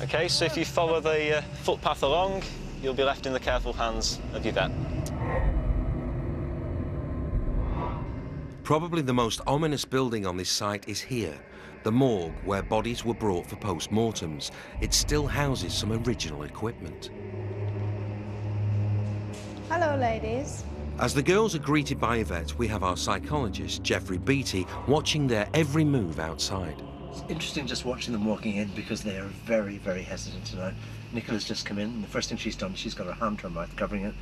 OK, so if you follow the footpath along, you'll be left in the careful hands of Yvette. Probably the most ominous building on this site is here, the morgue, where bodies were brought for post-mortems. It still houses some original equipment. Hello, ladies. As the girls are greeted by Yvette, we have our psychologist, Geoffrey Beattie, watching their every move outside. It's interesting just watching them walking in because they are very, very hesitant tonight. Nicola's just come in, and the first thing she's done, she's got her hand to her mouth, covering it.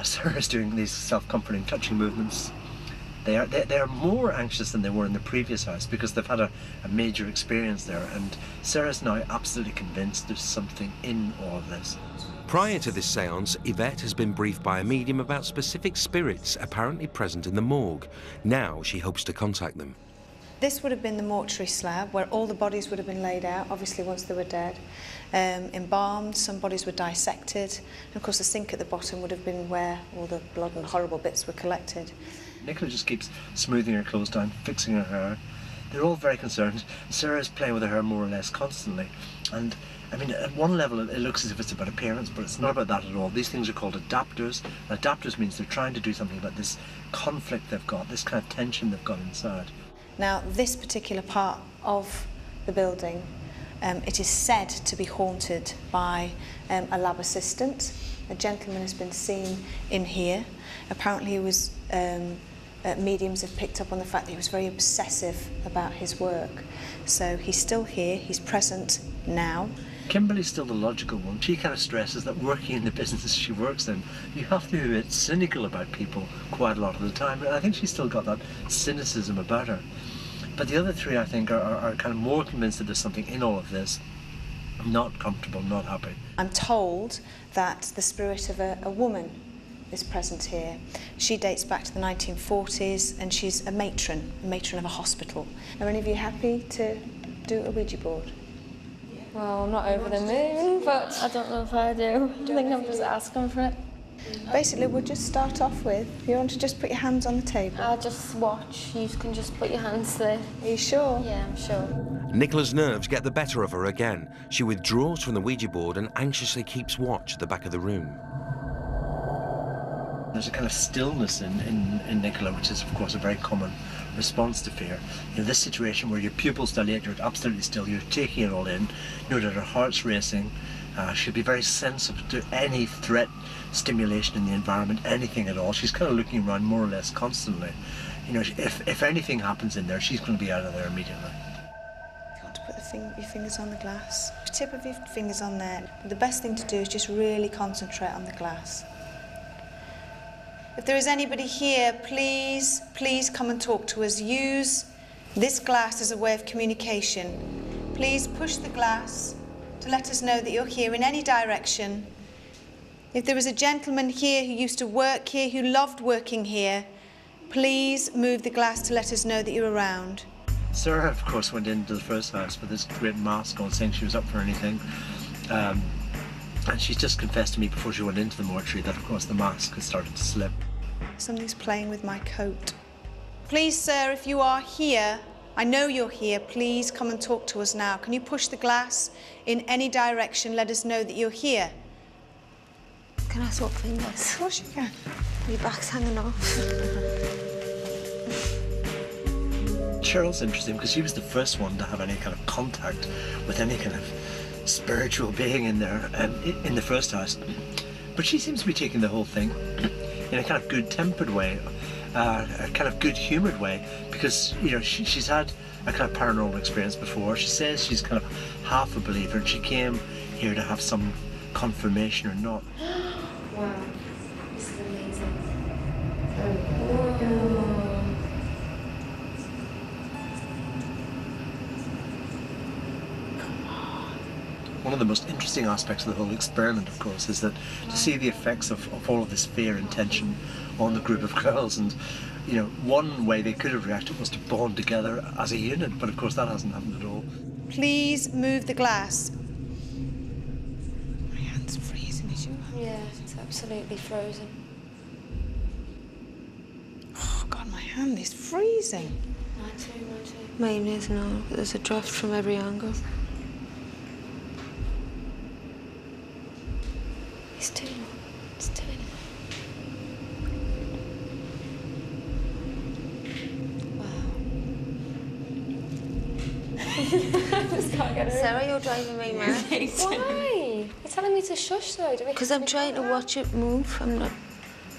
Sarah's doing these self-comforting, touching movements. They are more anxious than they were in the previous house because they've had a major experience there, and Sarah's now absolutely convinced there's something in all of this. Prior to this séance, Yvette has been briefed by a medium about specific spirits apparently present in the morgue. Now she hopes to contact them. This would have been the mortuary slab where all the bodies would have been laid out, obviously once they were dead, embalmed, some bodies were dissected, and of course the sink at the bottom would have been where all the blood and horrible bits were collected. Nicola just keeps smoothing her clothes down, fixing her hair. They're all very concerned. Sarah's playing with her hair more or less constantly. And, I mean, at one level it looks as if it's about appearance, but it's not about that at all. These things are called adapters. Adapters means they're trying to do something about this conflict they've got, this kind of tension they've got inside. Now, this particular part of the building, it is said to be haunted by a lab assistant. A gentleman has been seen in here. Apparently he was, mediums have picked up on the fact that he was very obsessive about his work. So he's still here, he's present now. Kimberley's still the logical one. She kind of stresses that working in the business she works in, you have to be a bit cynical about people quite a lot of the time. And I think she's still got that cynicism about her. But the other three, I think, are kind of more convinced that there's something in all of this. Not comfortable, not happy. I'm told that the spirit of a woman is present here. She dates back to the 1940s and she's a matron of a hospital. Are any of you happy to do a Ouija board? Well, I'm not over the moon, but I don't know if I do. I think I'm just asking for it. Basically, we'll just start off with, if you want to just put your hands on the table. I'll just watch. You can just put your hands there. Are you sure? Yeah, I'm sure. Nicola's nerves get the better of her again. She withdraws from the Ouija board and anxiously keeps watch at the back of the room. There's a kind of stillness in Nicola, which is, of course, a very common response to fear. You know, this situation where your pupils dilate, you're absolutely still, you're taking it all in, you know that her heart's racing, she'll be very sensitive to any threat, stimulation in the environment, anything at all. She's kind of looking around more or less constantly. You know, if anything happens in there, she's going to be out of there immediately. You want to put your fingers on the glass. The tip of your fingers on there. The best thing to do is just really concentrate on the glass. If there is anybody here, please come and talk to us. Use this glass as a way of communication. Please push the glass to let us know that you're here in any direction. If there was a gentleman here who used to work here, who loved working here, please move the glass to let us know that you're around. Sarah, of course, went into the first house with this great mask on, saying she was up for anything. And she's just confessed to me before she went into the mortuary that, of course, the mask had started to slip. Something's playing with my coat. Please, sir, if you are here, I know you're here, please come and talk to us now. Can you push the glass in any direction, let us know that you're here? Can I swap fingers? Of course you can. Your back's hanging off. Cheryl's interesting because she was the first one to have any kind of contact with any kind of spiritual being in there in the first house. But she seems to be taking the whole thing in a kind of good-tempered way, a kind of good-humoured way, because, you know, she's had a kind of paranormal experience before. She says she's kind of half a believer and she came here to have some confirmation or not. Wow, this is amazing. One of the most interesting aspects of the whole experiment, of course, is that to see the effects of all of this fear and tension on the group of girls. And, you know, one way they could have reacted was to bond together as a unit, but of course that hasn't happened at all. Please move the glass. My hand's freezing, is yours? Yeah, it's absolutely frozen. Oh, God, my hand is freezing. Mine too. Mine is now. There's a draft from every angle. It's doing it. Just can't get it. Sarah, you're driving me mad. Why? You're telling me to shush though. Because I'm trying to watch it move. I'm not.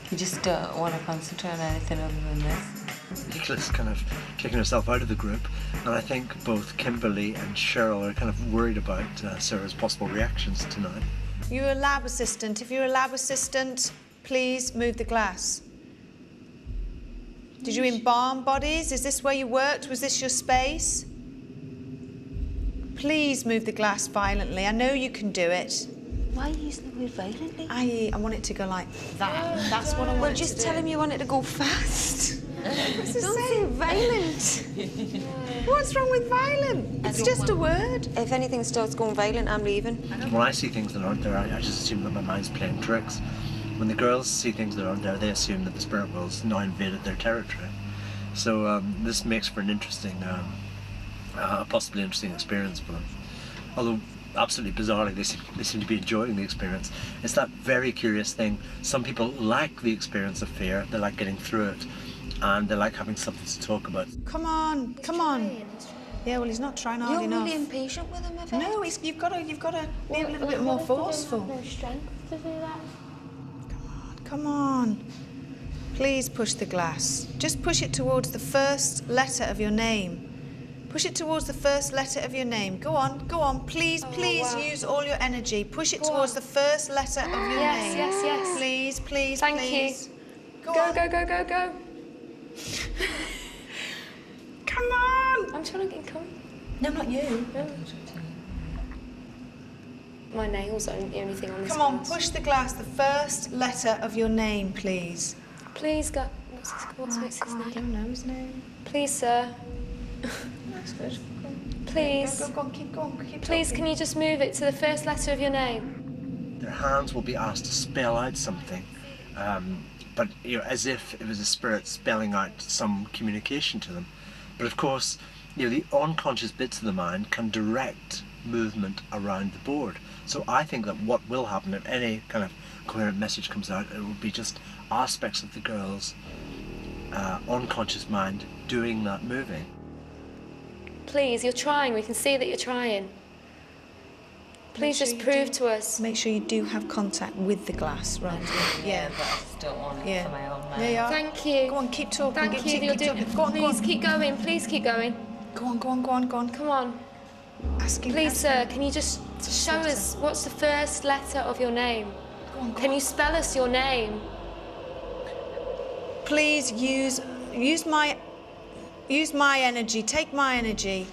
You just don't want to concentrate on anything other than this. Nicola's kind of taking herself out of the group, and I think both Kimberley and Cheryl are kind of worried about Sarah's possible reactions tonight. You're a lab assistant. If you're a lab assistant, please move the glass. Did you embalm bodies? Is this where you worked? Was this your space? Please move the glass violently. I know you can do it. Why are you using the word violently? I want it to go like that. That's what I want Well, it to just do. tell him you want it to go fast. What's it Don't say? say violent. What's wrong with violent? It's just a word. If anything starts going violent, I'm leaving. When I see things that aren't there, I just assume that my mind's playing tricks. When the girls see things that aren't there, they assume that the spirit world's now invaded their territory. So this makes for an interesting, possibly interesting experience for them. Although, absolutely bizarrely, they seem to be enjoying the experience. It's that very curious thing. Some people like the experience of fear, they like getting through it, and they like having something to talk about. Come on, come on. Yeah, well, he's not trying hard enough. You're really impatient with him, Yvette. No, you've got to be a little bit more forceful. No strength to do that. Come on. Please push the glass. Just push it towards the first letter of your name. Push it towards the first letter of your name. Go on, go on. Please, please use all your energy. Push it towards the first letter of your name. Yes, yes. Please, please, Thank please. you. Go, go, go, go, go. Come on. I'm trying to get coming. No, not you. No. My nails are the only thing on this Come on, glass. push the glass, the first letter of your name, please. Please, go. What's his I name? don't know his name. Please, sir. That's good. Please. Go on, keep going. Keep Please, talking. can you just move it to the first letter of your name? Their hands will be asked to spell out something, but as if it was a spirit spelling out some communication to them. But of course, the unconscious bits of the mind can direct movement around the board. So I think that what will happen if any kind of coherent message comes out, it will be just aspects of the girl's unconscious mind doing that moving. Please, you're trying. We can see that you're trying. Please just prove to us. Make sure you do have contact with the glass, right? Yeah, but I just don't want it for my own mind. There you are. Thank you. Go on, keep talking. Thank you. You're doing. Go on, Please keep going. Please keep going. Go on, go on, go on, go on. Come on. Ask him. Please, sir, can you just show us what's the first letter of your name? Go on, go Can on. you spell us your name? Please use my energy. Take my energy.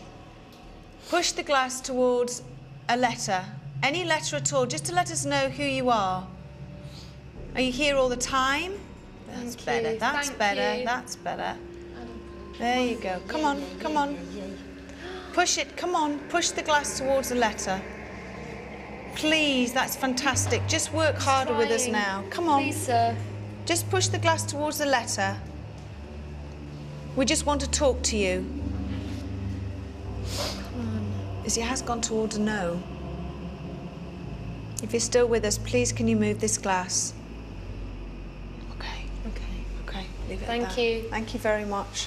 Push the glass towards a letter. Any letter at all, just to let us know who you are. Are you here all the time? That's better. you, That's thank better. you. That's better. There you go. Come on, come on. Push it. Come on. Push the glass towards the letter. Please, that's fantastic. Just work harder with us Trying. now. Come on. Please, sir. Just push the glass towards the letter. We just want to talk to you. Come on. It has gone towards a no. If you're still with us, please can you move this glass? Okay. Leave it Thank at that. you. Thank you very much.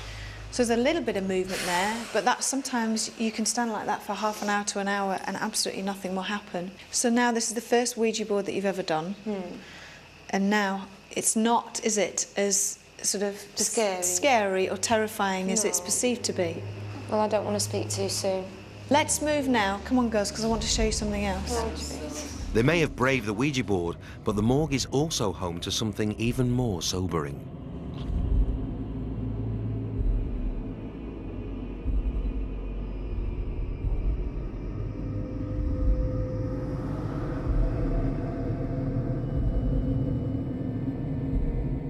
So there's a little bit of movement there, but that sometimes you can stand like that for half an hour to an hour and absolutely nothing will happen. So now this is the first Ouija board that you've ever done. And now it's not, is it, as sort of scary or terrifying as it's perceived to be? Well, I don't want to speak too soon. Let's move now. Come on, girls, because I want to show you something else. They may have braved the Ouija board, but the morgue is also home to something even more sobering.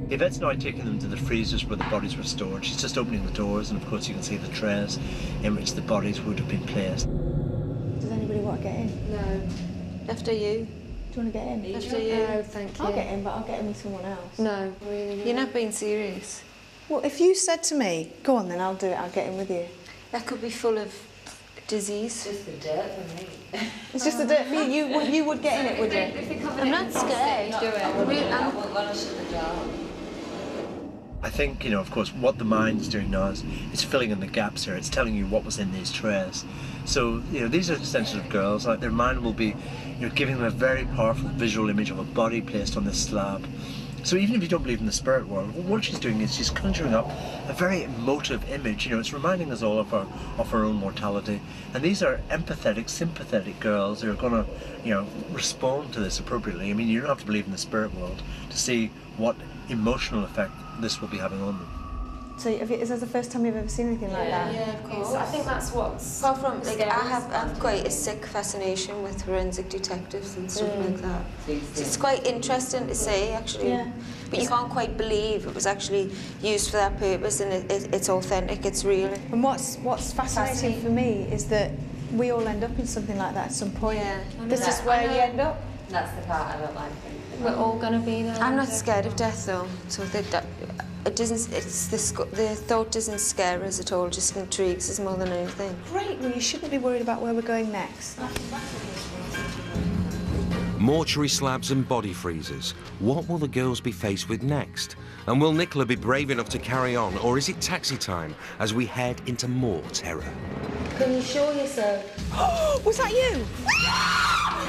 Yvette's now taking them to the freezers where the bodies were stored. She's just opening the doors, and of course you can see the trays in which the bodies would have been placed. Does anybody want to get in? No. After you. Do you want to get in? After you. No, thank you. I'll get in, but I'll get in with someone else. No, really. You're not being serious. Well, if you said to me, go on then, I'll do it, I'll get in with you. That could be full of disease. Just the dirt for me. It's just the dirt for you. You would get in it, would you? I'm not scared. Do it. I won't want to shut the door. I think, of course, what the mind's doing now is it's filling in the gaps here. It's telling you what was in these trays. So, these are sensitive girls. Like, their mind will be, giving them a very powerful visual image of a body placed on this slab. So even if you don't believe in the spirit world, what she's doing is she's conjuring up a very emotive image. It's reminding us all of our own mortality. And these are empathetic, sympathetic girls who are going to, respond to this appropriately. I mean, you don't have to believe in the spirit world to see what emotional effect this will be having on them. So is that the first time you've ever seen anything like that? Yeah, of course. I think that's what's... Apart from, like, scary. I've quite a sick fascination with forensic detectives and stuff like that. So it's quite interesting to see, actually. Yeah. But you can't quite believe it was actually used for that purpose, and it's authentic, it's real. And what's fascinating for me is that we all end up in something like that at some point. Yeah. This is where you end up. That's the part I don't like. We're all going to be there. I'm not scared of death, though, so that it doesn't. The thought doesn't scare us at all. Just intrigues us more than anything. Great. Well, you shouldn't be worried about where we're going next. Mortuary slabs and body freezers. What will the girls be faced with next? And will Nicola be brave enough to carry on, or is it taxi time as we head into more terror? Can you show yourself? Oh, was that you?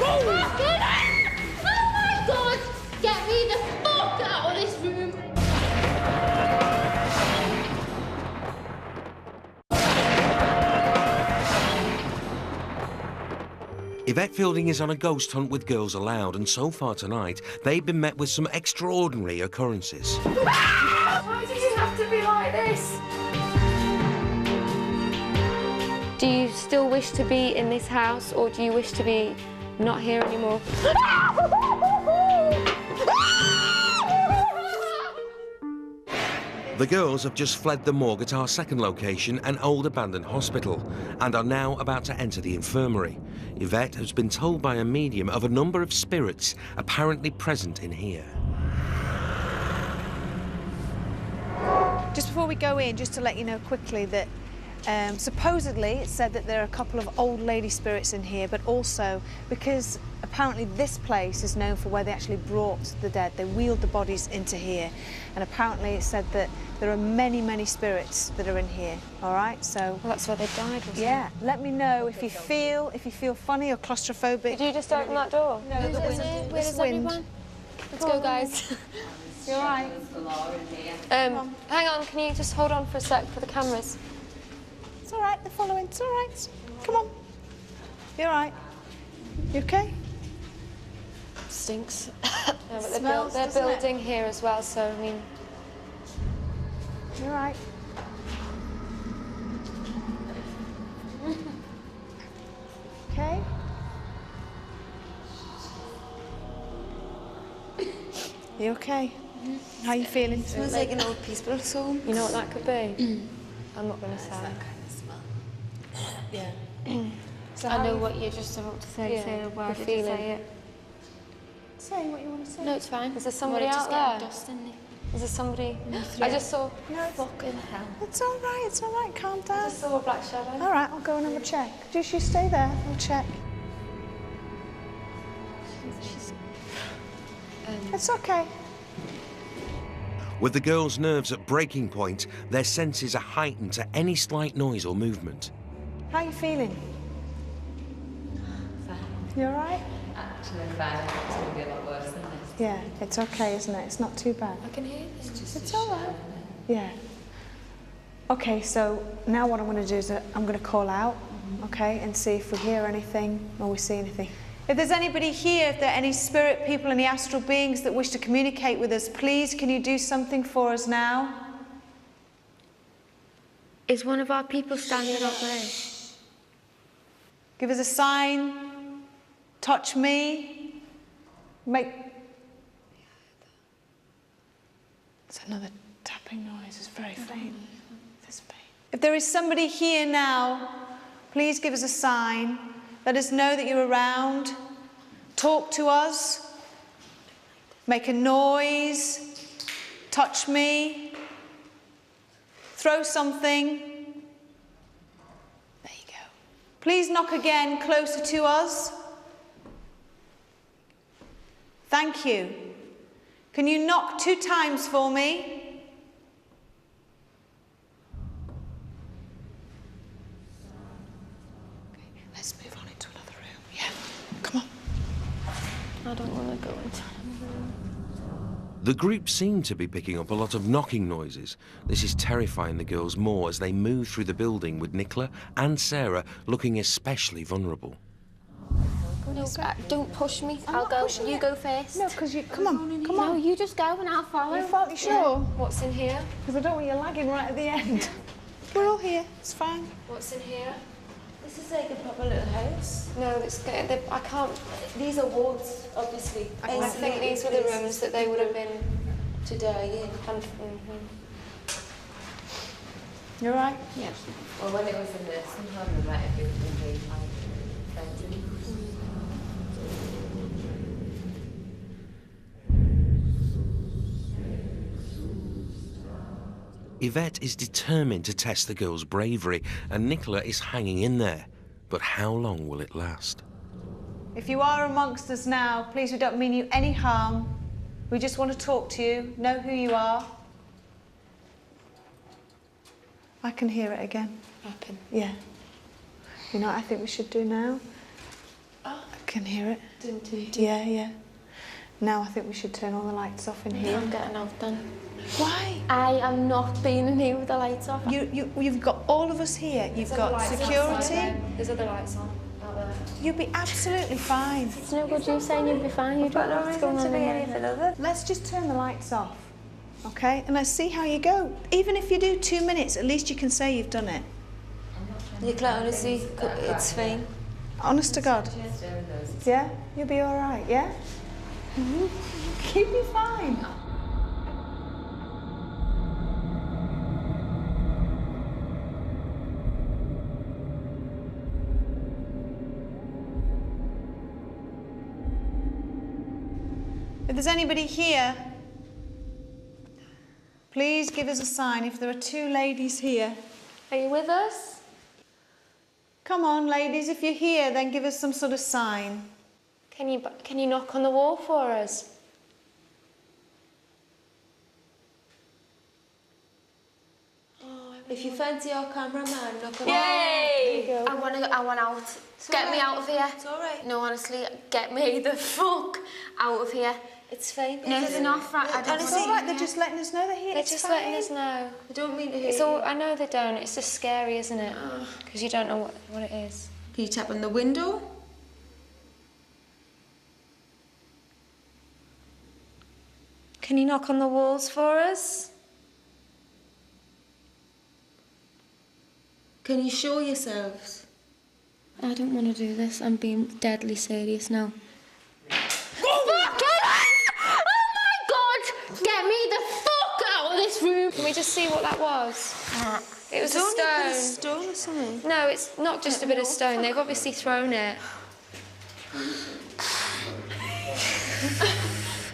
Oh my God! Get me the fuck out of this room! Yvette Fielding is on a ghost hunt with Girls Aloud, and so far tonight, they've been met with some extraordinary occurrences. Why did you have to be like this? Do you still wish to be in this house, or do you wish to be not here anymore? The girls have just fled the morgue at our second location, an old abandoned hospital, and are now about to enter the infirmary. Yvette has been told by a medium of a number of spirits apparently present in here. Just before we go in, just to let you know quickly that supposedly it said that there are a couple of old lady spirits in here, but also because apparently this place is known for where they actually brought the dead. They wheeled the bodies into here, and apparently it said that there are many, many spirits that are in here. All right, so well, that's where they died, wasn't yeah. it? Let me know if you feel funny or claustrophobic. Did you just open that door? No, Where is everyone? Let's go, guys. You all right? Hang on, can you just hold on for a sec for the cameras? It's all right, they're following. It's all right. Come on. You all right? You okay? Stinks. Yeah, but Smells, they're doesn't it? building here as well, so I mean... You all right? Okay. You okay? How are you feeling? Smells like an old people's home. You know what that could be? I'm not going to say. Yeah. So I know what you're just about to say. Yeah, Say a word. the Did you feeling. say it? Say what you want to say. No, it's fine. Is there somebody Well, out just get there? dust in there. Is there somebody? I just saw... No, Fucking hell. it's all right. It's all right. Calm I down. just saw a black shadow. All right, I'll go and have a check. Just you stay there. I'll check. It's okay. With the girls' nerves at breaking point, their senses are heightened to any slight noise or movement. How are you feeling? You all right? Actually, fine. It's going to be a lot worse than this. Yeah, it's okay, isn't it? It's not too bad. I can hear this. It's all right. Yeah. Okay, so now what I'm going to do is I'm going to call out, okay, and see if we hear anything or we see anything. If there's anybody here, if there are any spirit people, any astral beings that wish to communicate with us, please, can you do something for us now? Is one of our people standing up there? Give us a sign. Touch me. Make... It's another tapping noise. It's very faint. It's faint. If there is somebody here now, please give us a sign. Let us know that you're around. Talk to us. Make a noise. Touch me. Throw something. There you go. Please knock again closer to us. Thank you. Can you knock 2 times for me? Let's move on into another room. Yeah, come on. I don't want to go into The group seem to be picking up a lot of knocking noises. This is terrifying the girls more as they move through the building with Nicola and Sarah looking especially vulnerable. Don't push me. I'll go. You go first. No, because you... Come on, come No, on. you just go and I'll follow. You sure? What's in here? Because I don't want you lagging right at the end. We're all here. It's fine. What's in here? This is like a proper little house. No, I can't. These are wards, obviously. I think these were the rooms that they would have been today in. You're right? Yeah. Well, when it was in this, sometimes it might have been really Yvette is determined to test the girl's bravery, and Nicola is hanging in there. But how long will it last? If you are amongst us now, please, we don't mean you any harm. We just want to talk to you, know who you are. I can hear it again. Happen. Yeah. You know what I think we should do now? I can hear it. Yeah, yeah. Now I think we should turn all the lights off in here. I'm getting out then. Why? I am not being in here with the lights off. You've got all of us here. You've got security. There's other lights on out there. You'll be absolutely fine. It's no good you saying you'll be fine. You don't know what's going on in there. Let's just turn the lights off, okay? And let's see how you go. Even if you do 2 minutes, at least you can say you've done it. Nicola, honestly, it's fine. Honest to God. Yeah? You'll be all right, yeah? You'll be fine. If there's anybody here, please give us a sign. If there are 2 ladies here. Are you with us? Come on, ladies, if you're here, then give us some sort of sign. Can you knock on the wall for us? If you fancy our cameraman, knock on Yay! I want out. Get me out of here. It's all right. No, honestly, get me the fuck out of here. It's fine. No, it's enough. It's all right, they're just letting us know they're here. They're just letting us know. I don't mean to hurt It's all. I know they don't. It's just scary, isn't it? Because you don't know what it is. Can you tap on the window? Can you knock on the walls for us? Can you show yourselves? I don't want to do this. I'm being deadly serious now. Get me the fuck out of this room! Can we just see what that was? It was a It's only a bit of stone. stone or something. No, it's not just a bit of stone. They've obviously thrown it.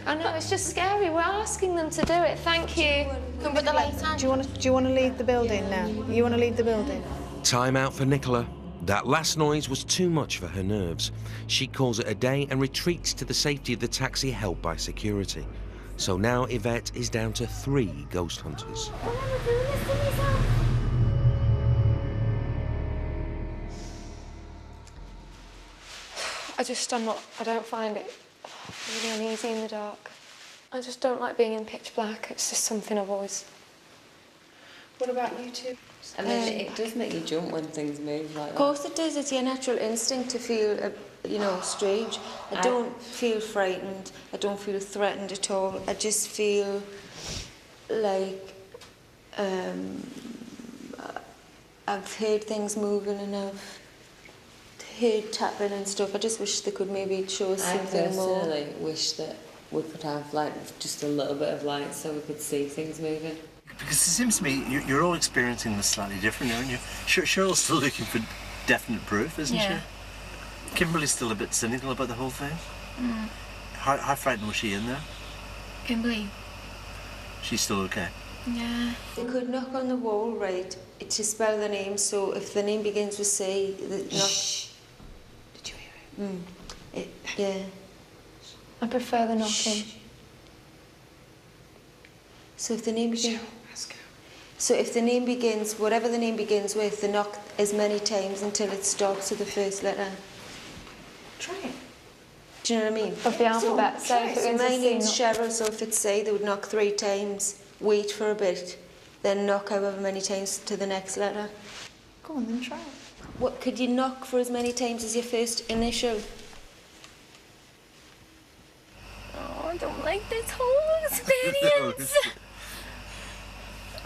I know, it's just scary. We're asking them to do it. Thank you. Can we put the lights on? Do you want to leave the building now? You want to leave the building? Time out for Nicola. That last noise was too much for her nerves. She calls it a day and retreats to the safety of the taxi held by security. So now Yvette is down to 3 ghost hunters. I don't find it really uneasy in the dark. I just don't like being in pitch black. It's just something I've always... What about you two? I mean, it does make you jump when things move like that. Of course it does. It's your natural instinct to feel, strange. I don't feel frightened. I don't feel threatened at all. I just feel like I've heard things moving and I've heard tapping and stuff. I just wish they could maybe show us something more. I personally wish that we could have just a little bit of light so we could see things moving. Because it seems to me you're all experiencing this slightly differently, aren't you? Cheryl's still looking for definite proof, isn't she? Kimberley's still a bit cynical about the whole thing. Mm. How frightened was she in there? Kimberley. She's still okay? Yeah. They could knock on the wall, right, to spell the name, so if the name begins with C, Shh. Did you hear it? Yeah. I prefer the knocking. So if the name begins... So if the name begins, whatever the name begins with, they knock as many times until it stops with the first letter. Try it. Do you know what I mean? Of the alphabet. So if it my was name's Cheryl, so if it's C, they would knock 3 times, wait for a bit, then knock however many times to the next letter. Go on then, try it. What, could you knock for as many times as your first initial? like this whole experience.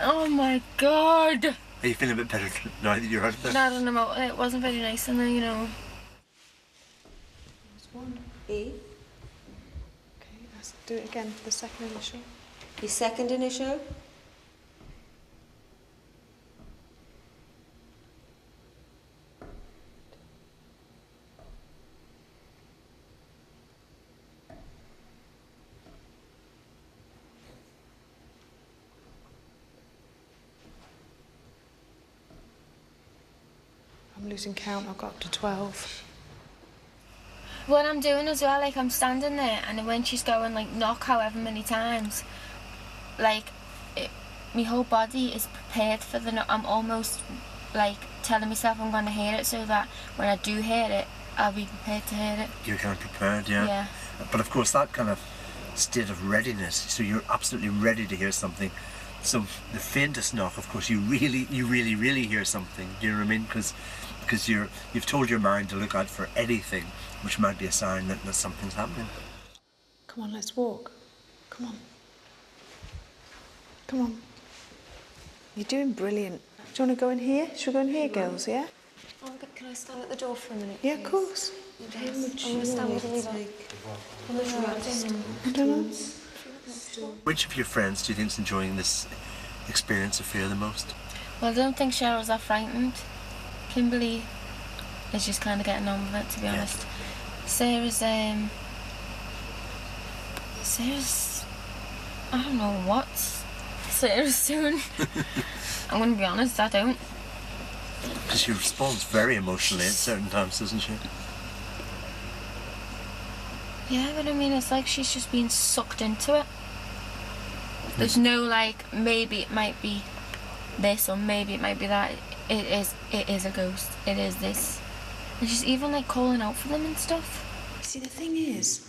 Oh my God. Are you feeling a bit better now that you're out of there? No, I don't know. It wasn't very nice in there, you know. There's one. E. Okay, let's do it again for the second initial. Your second initial? I'm losing count. I've got up to 12. What I'm doing as well, like I'm standing there, and then when she's going like knock however many times, like my whole body is prepared for the knock. I'm almost like telling myself I'm going to hear it, so that when I do hear it, I'll be prepared to hear it. You're kind of prepared, yeah. Yeah. But of course, that kind of state of readiness, so you're absolutely ready to hear something. So the faintest knock, of course, you really hear something. Do you know what I mean? Because you've told your mind to look out for anything, which might be a sign that something's happening. Come on, let's walk. Come on. Come on. You're doing brilliant. Do you want to go in here? Should we go in here, girls, yeah? Oh, can I stand at the door for a minute? Yeah, of course. I'm going to stand with Oliver. I don't know. Which of your friends do you think's enjoying this experience of fear the most? Well, I don't think Cheryl's that frightened. Kimberley is just kind of getting on with it, to be honest. Sarah's, I don't know what Sarah's doing. I'm going to be honest, I don't. Because she responds very emotionally at certain times, doesn't she? Yeah, but I mean, it's like she's just being sucked into it. There's no like, maybe it might be this or maybe it might be that. It is a ghost. It is this. And she's even like calling out for them and stuff. See, the thing is,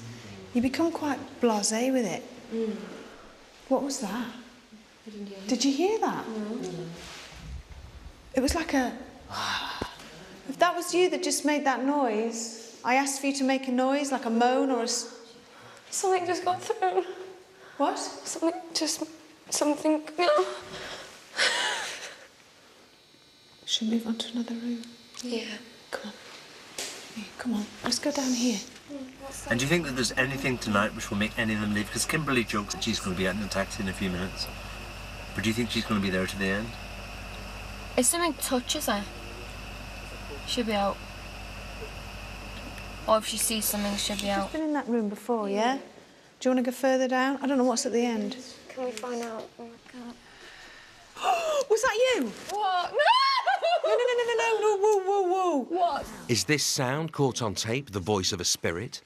you become quite blasé with it. Mm. What was that? I didn't hear it. Did you hear that? No. It was like a... If that was you that just made that noise, I asked for you to make a noise, like a moan or a... Something just got through. What? Something... No. Should we move on to another room? Yeah. Come on. Yeah, come on. Let's go down here. And do you think that there's anything tonight which will make any of them leave? Because Kimberley jokes that she's going to be out in a taxi in a few minutes. But do you think she's going to be there to the end? If something touches her, she'll be out. Or if she sees something, she'll be out. She's been in that room before, yeah? Do you want to go further down? I don't know what's at the end. Can we find out? Oh my God. Was that you? What? No, whoa, whoa, whoa. What? Is this sound caught on tape the voice of a spirit?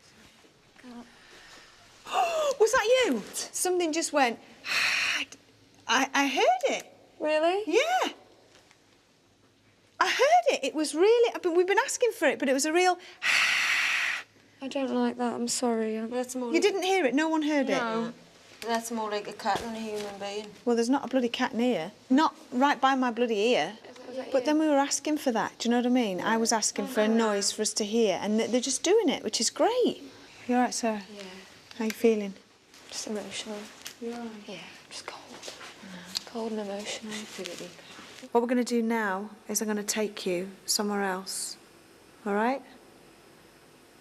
Was that you? Something just went... I heard it. Really? Yeah. I heard it. It was really... We've been asking for it, but it was a real... I don't like that. I'm sorry. That's more You didn't hear it? No one heard it? No. That's more like a cat than a human being. Well, there's not a bloody cat in here. Not right by my bloody ear. But then we were asking for that. Do you know what I mean? I was asking for a noise for us to hear, and they're just doing it, which is great. You all right, Sarah? Yeah. How you feeling? Just emotional. You all right? Yeah, just cold. Cold and emotional. What we're going to do now is I'm going to take you somewhere else. All right?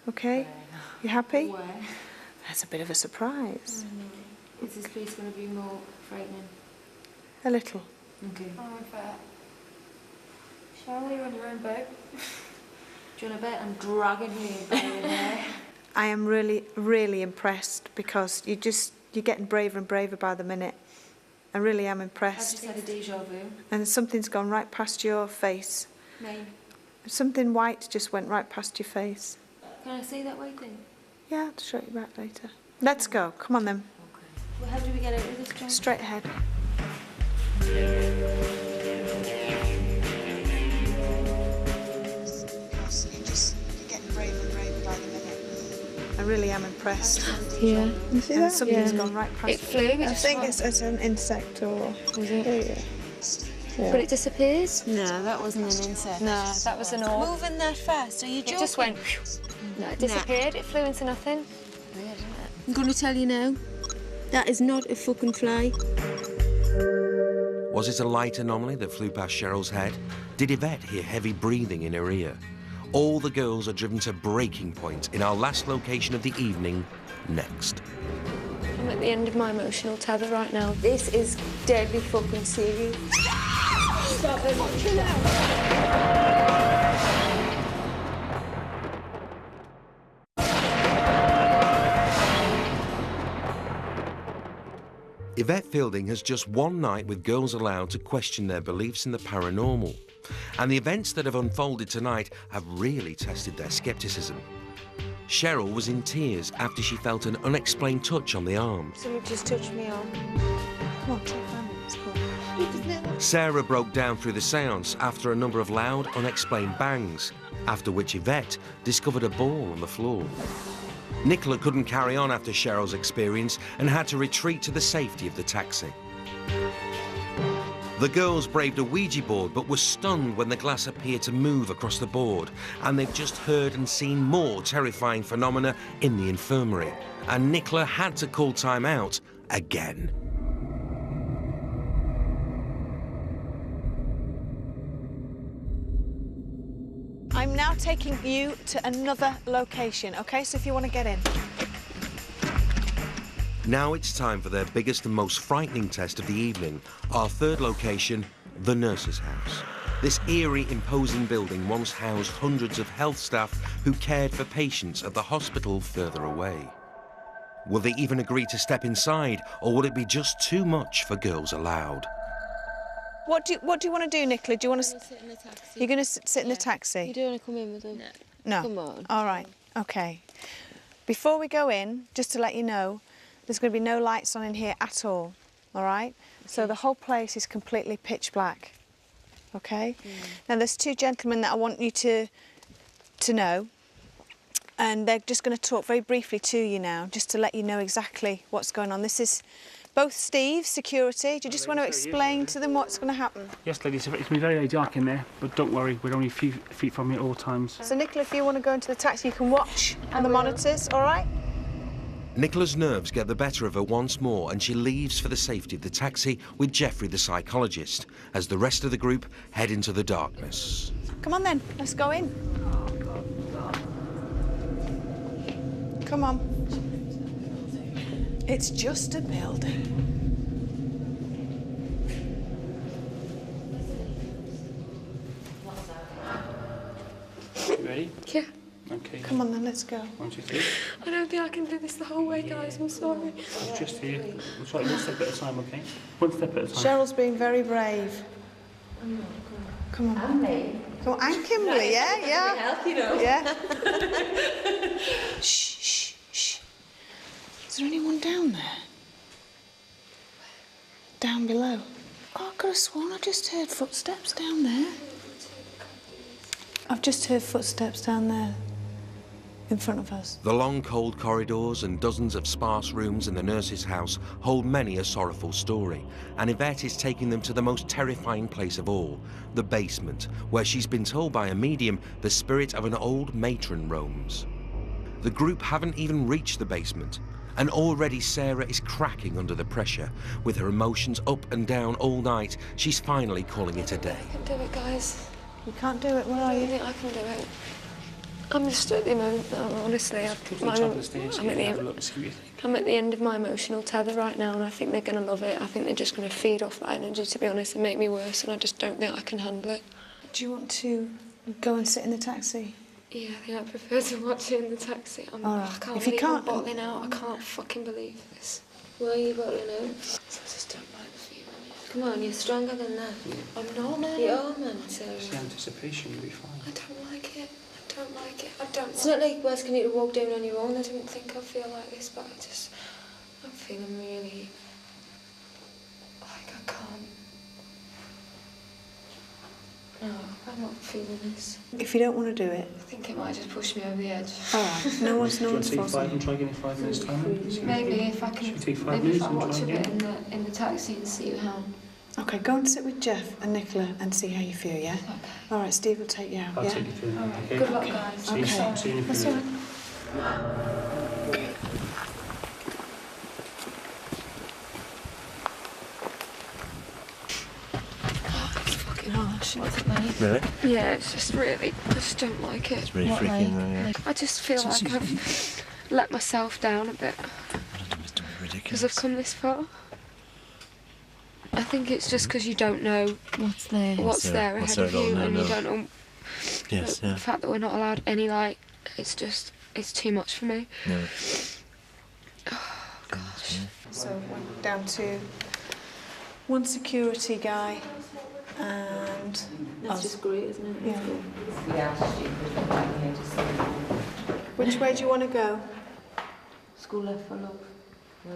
Okay? You happy? Where? That's a bit of a surprise. Is this place going to be more frightening? A little. Okay. Oh, I bet. Cheryl, you're on your own boat. Do you want to bet I'm dragging you by your hair? I am really, really impressed because you're getting braver and braver by the minute. I really am I've impressed. just had a deja vu. And something's gone right past your face. Name. Something white just went right past your face. Can I say that white thing? Yeah, I'll show you back later. Let's go. Come on then. Well, how do we get out of this job? Straight ahead. You're getting braver and braver by the minute. I really am impressed. Yeah. You see that? Something's gone right past it. Flew. I think it's an insect or... Was it? Yeah. But it disappears? No, that wasn't an insect. No, that was an orb. Moving that fast, are you joking? It just went... No, it disappeared. It flew into nothing. Weird, isn't it? I'm going to tell you now. That is not a fucking fly. Was it a light anomaly that flew past Cheryl's head? Did Yvette hear heavy breathing in her ear? All the girls are driven to breaking point in our last location of the evening, next. I'm at the end of my emotional tether right now. This is deadly fucking serious. Stop it. Chill out. Yvette Fielding has just one night with Girls Aloud to question their beliefs in the paranormal. And the events that have unfolded tonight have really tested their scepticism. Cheryl was in tears after she felt an unexplained touch on the arm. Someone just touched me on. Come on, take my hand. Sarah broke down through the seance after a number of loud, unexplained bangs, after which Yvette discovered a ball on the floor. Nicola couldn't carry on after Cheryl's experience and had to retreat to the safety of the taxi. The girls braved a Ouija board but were stunned when the glass appeared to move across the board, and they've just heard and seen more terrifying phenomena in the infirmary, and Nicola had to call time out again. I'm now taking you to another location, okay? So if you want to get in. Now it's time for their biggest and most frightening test of the evening, our third location, the nurse's house. This eerie, imposing building once housed hundreds of health staff who cared for patients at the hospital further away. Will they even agree to step inside, or will it be just too much for Girls Aloud? What do you want to do, Nicola? Do you want to sit in the taxi? You're going to sit in the taxi? You don't want to come in with them? No. Come on. All right. Okay. Before we go in, just to let you know, there's going to be no lights on in here at all. All right? Okay. So the whole place is completely pitch black. Okay? Now there's two gentlemen that I want you to know, and they're just going to talk very briefly to you now, just to let you know exactly what's going on. This is both Steve, security. Do you just want to explain to them what's going to happen? Yes, ladies, it's going to be very, very dark in there, but don't worry, we're only a few feet from you at all times. So, Nicola, if you want to go into the taxi, you can watch on the monitors, all right? Nicola's nerves get the better of her once more, and she leaves for the safety of the taxi with Jeffrey, the psychologist, as the rest of the group head into the darkness. Come on, then. Let's go in. Come on. It's just a building. You ready? Yeah. Okay. Come on then, let's go. 1, 2, 3. I don't think I can do this the whole way, guys. I'm sorry. It's just here. We'll try one step at a time, okay? One step at a time. Cheryl's being very brave. Come on. And me. Come on, and Kimberley, yeah, yeah. Help, you know. Yeah. Shh, shh, shh. Is there anyone down there? Down below? Oh, I could have sworn I just heard footsteps down there. I've just heard footsteps down there in front of us. The long, cold corridors and dozens of sparse rooms in the nurse's house hold many a sorrowful story, and Yvette is taking them to the most terrifying place of all, the basement, where she's been told by a medium the spirit of an old matron roams. The group haven't even reached the basement, and already Sarah is cracking under the pressure. With her emotions up and down all night, she's finally calling it a day. I can do it, guys. You can't do it, where are you? I think I can do it. I'm just at the moment, honestly, I'm at the end of my emotional tether right now, and I think they're going to love it. I think they're just going to feed off that energy, to be honest, and make me worse, and I just don't think I can handle it. Do you want to go and sit in the taxi? Yeah, I think I prefer to watch it in the taxi. All right. I can't If you believe can't, I'm bottling out. I can't fucking believe this. Why are you bottling out? I just don't like the feeling. Come on, you're stronger than that. I'm not, man. You are, man, Sarah. It's the anticipation, you'll be fine. I don't like it. I don't like it. I don't. It's not like we're asking you to walk down on your own. I didn't think I'd feel like this, but I'm feeling really like I can't. No, I'm not feeling this. If you don't want to do it. I think it might just push me over the edge. All right. No one's Do you want to take forcing. 5 and try again in 5 minutes' time? Maybe if I can. Should we take 5 maybe minutes if I and watch try a bit again? in the taxi and see how. Okay, go and sit with Jeff and Nicola and see how you feel, yeah? Okay. All right, Steve will take you out, I'll yeah? take you through. All right. Okay. Good luck, guys. See you, Okay. see you in a few That's all minutes. right. gosh. What's it like? Really? Yeah, it's just really, I just don't like it. It's really freaking. Yeah. I just feel like I've let myself down a bit. Because I've come this far. I think it's just because you don't know what's there ahead of you, and you don't know the fact that we're not allowed any light. It's too much for me. Yeah. Oh gosh. So we're down to one security guy and... That's just great, isn't it? Yeah. Which way do you want to go? School left for love.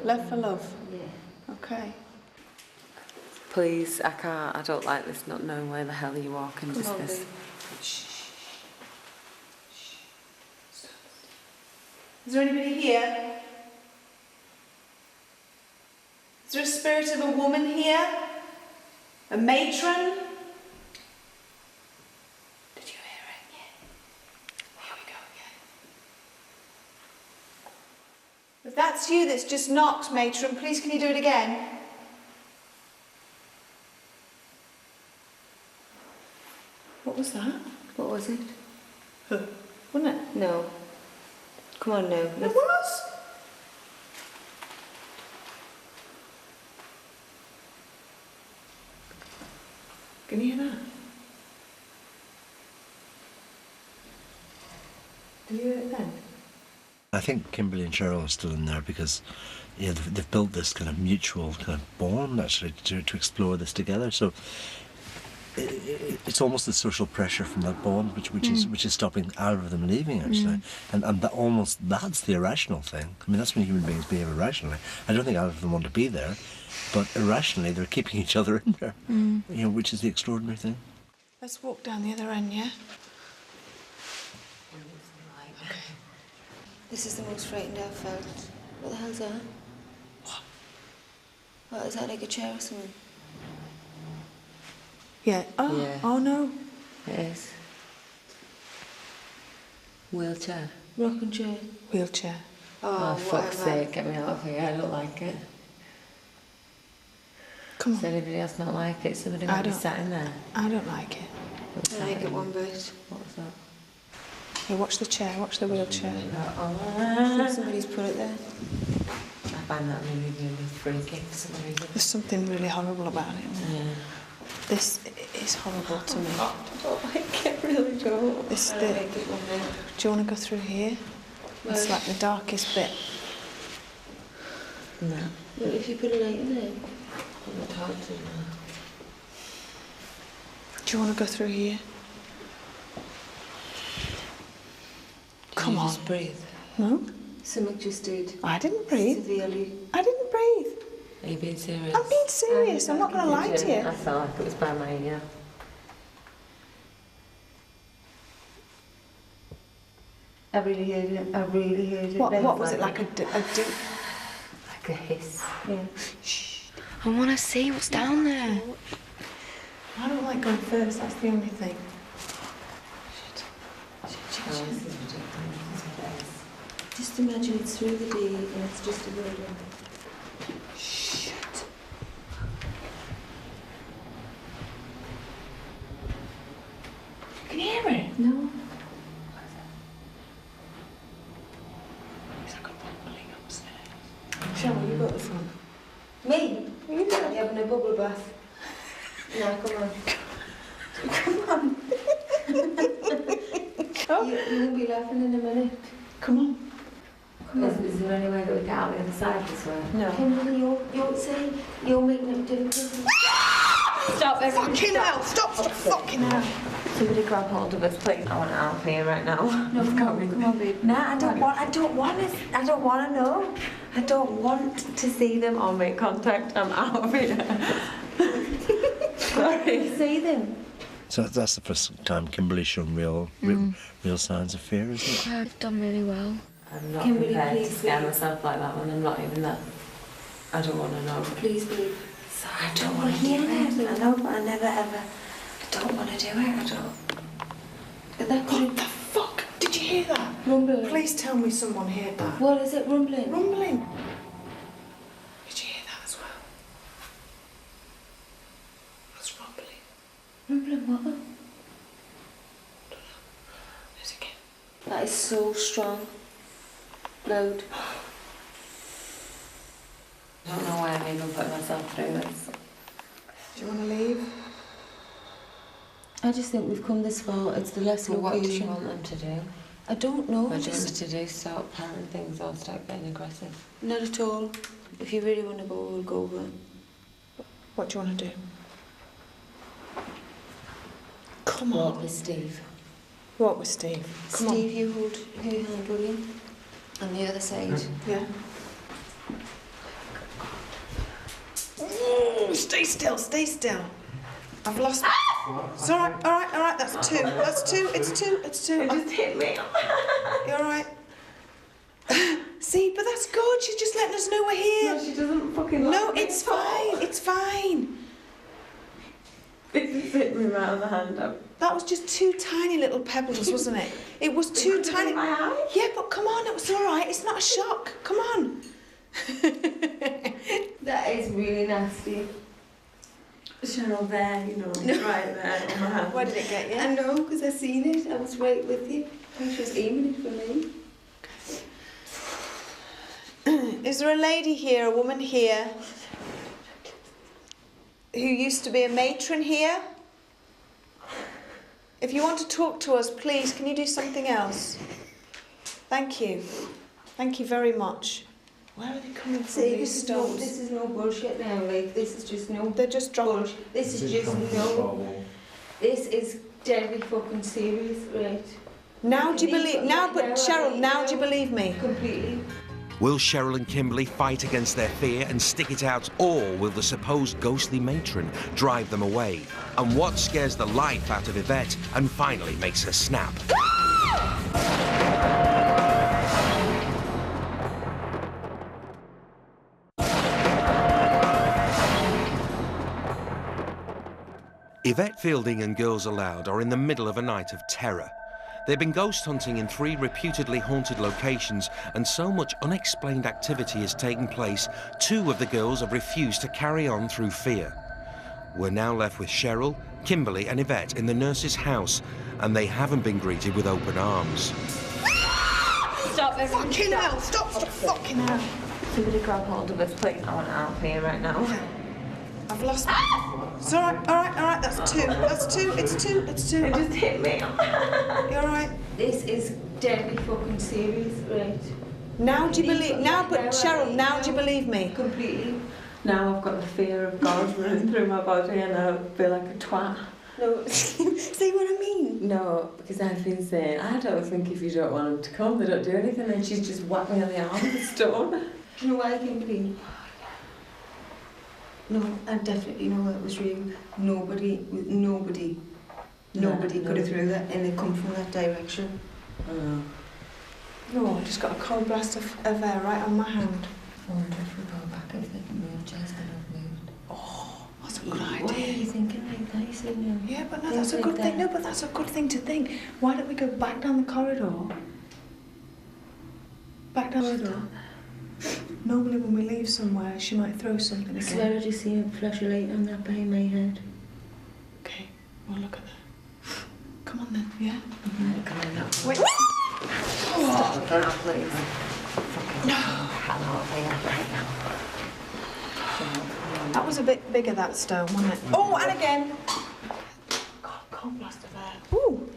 Left for love? Yeah. Okay. Please, I don't like this not knowing where the hell you're walking. Come on, this. babe. Is there anybody here? Is there a spirit of a woman here? A matron? Did you hear it? Yeah. Here we go again. If that's you that's just knocked, matron, please can you do it again? What was that? What was it? Wasn't it? No. Come on now. It was. Can you hear that? Did you hear it then? I think Kimberley and Cheryl are still in there because they've built this kind of mutual kind of bond actually to explore this together. So it's almost the social pressure from that bond which is stopping either of them leaving actually, and that's the irrational thing. I mean, that's when human beings behave irrationally. I don't think either of them want to be there, but irrationally they're keeping each other in there. Which is the extraordinary thing. Let's walk down the other end, yeah? Okay. This is the most frightened I've felt. What the hell's that? What is that, like a chair or something? Yeah. Oh, Yeah. Oh no. It is. Wheelchair. Rocking chair. Wheelchair. Oh, fuck's sake, get me out of here. I don't like it. Come on. Does anybody else not like it? Somebody might be sat in there. I don't like it. I like it one bit. What was that? Here, watch the chair, watch the wheelchair. Somebody's put it there. I find that really, really freaky for some reason. There's something really horrible about it. Yeah. This is horrible to me. I don't like it, really don't. This I bit. don't like it one bit. Do you want to go through here? It's like the darkest bit. No. Well, if you put a light in there. I'm not hard to know. Do you want to go through here? Come on. Just breathe. No? Something just did. I didn't breathe. Severely. I didn't breathe. Are you being serious? I'm being serious. I'm not going to lie to you. I felt like it was by my ear. I really heard it. I really heard it. What was it, like a deep... Like a hiss. Yeah. Shh. I want to see what's down there. I don't like going first, that's the only thing. Just imagine it's through the day and it's just a building. Shit. Can you hear it? No. It's like a rumbling upstairs. Cheryl, you got the front. Me? You do. You're having a bubble bath. No, come on. Come on. You'll be laughing in a minute. Come on. Is there any way that we get out the other side this way? No. Kimberley, you're making it difficult. Stop, everybody. Fucking hell! Stop! Fucking hell! Somebody grab hold of us, please. I want out of here right now. No, come on, babe. Nah, I don't want to know. I don't want to see them or make contact. I'm out of here. Sorry. See them. So that's the first time Kimberley's shown real signs of fear, isn't it? I've done really well. I'm not Kimberley, prepared to please, scare babe. myself like that when I'm not even that. I don't want to know. Please, babe. So I don't want to do it. I know, but I never ever. I don't want to do it. I don't. What the fuck? Did you hear that? Rumbling. Please tell me someone heard that. What is it, rumbling? Rumbling. Did you hear that as well? What's rumbling? Rumbling What? That is so strong. Loud. I don't know why I'm even putting myself through this. Do you want to leave? I just think we've come this far. It's the less Well, location. what do you want them to do? I don't know. What do you want them to do? Start planning things or start getting aggressive? Not at all. If you really want to go, we'll go. But what do you want to do? Come on. Walk with Steve. What with Steve? Come Steve, on. you hold her hand, will you? On the other side. Yeah. Stay still, stay still. I've lost. It's all right, all right, all right. That's two. That's two. It's two. It's two. It just hit me. You're all right. See, but that's good. She's just letting us know we're here. No, she doesn't fucking like No, me it's at all. fine. It's fine. It just hit me right on the hand up. That was just two tiny little pebbles, wasn't it? It was two tiny. My eye. Yeah, but come on. It was all right. It's not a shock. Come on. That is really nasty. Cheryl, there, you know, right there on my hand. Where did it get you? I know, because I seen it. I was right with you. She was aiming it for me. Is there a lady here, a woman here, who used to be a matron here? If you want to talk to us, please, can you do something else? Thank you. Thank you very much. Where are they coming from, these stones? This is no bullshit now, like, this is just no... They're just dropping... bullshit. This is just no... This is deadly fucking serious, right? Now do you believe... Now, but Cheryl, now do you believe me? Completely. Will Cheryl and Kimberley fight against their fear and stick it out, or will the supposed ghostly matron drive them away? And what scares the life out of Yvette and finally makes her snap? Yvette Fielding and Girls Aloud are in the middle of a night of terror. They've been ghost hunting in 3 reputedly haunted locations, and so much unexplained activity has taken place, 2 of the girls have refused to carry on through fear. We're now left with Cheryl, Kimberley and Yvette in the nurse's house, and they haven't been greeted with open arms. Stop, everyone. Fucking hell, stop, fucking hell. Somebody grab hold of us, please. I want out here right now. I've lost... It's all right, all right, all right, that's 2. That's 2, it's 2, it's 2. It just hit me. You're all right. This is deadly fucking serious, right? Now do you believe... Now, but Cheryl, now do you believe me? Completely. Now I've got the fear of God running through my body and I feel like a twat. No, see what I mean? No, because I've been saying, I don't think if you don't want them to come, they don't do anything, and she's just whacked me on the arm with a stone. Do you know why I can be? No, I definitely know that was real. Nobody could have threw that, and they come from that direction. No, I just got a cold blast of air right on my hand. I wonder if we go back, if the wheelchair's going to move. Oh, that's a good idea. What are you thinking like that? You said no. Yeah, but no, that's a good thing. No, but that's a good thing to think. Why don't we go back down the corridor? Back down the corridor. Normally when we leave somewhere, she might throw something again. I swear I just see a flash of light on that behind my head. Okay, well look at that. Come on then, yeah? Come on now. Wait. Stop now, please. No. Hello, right now. That was a bit bigger, that stone, wasn't it? Oh, and again. God, cold blast of air. Ooh.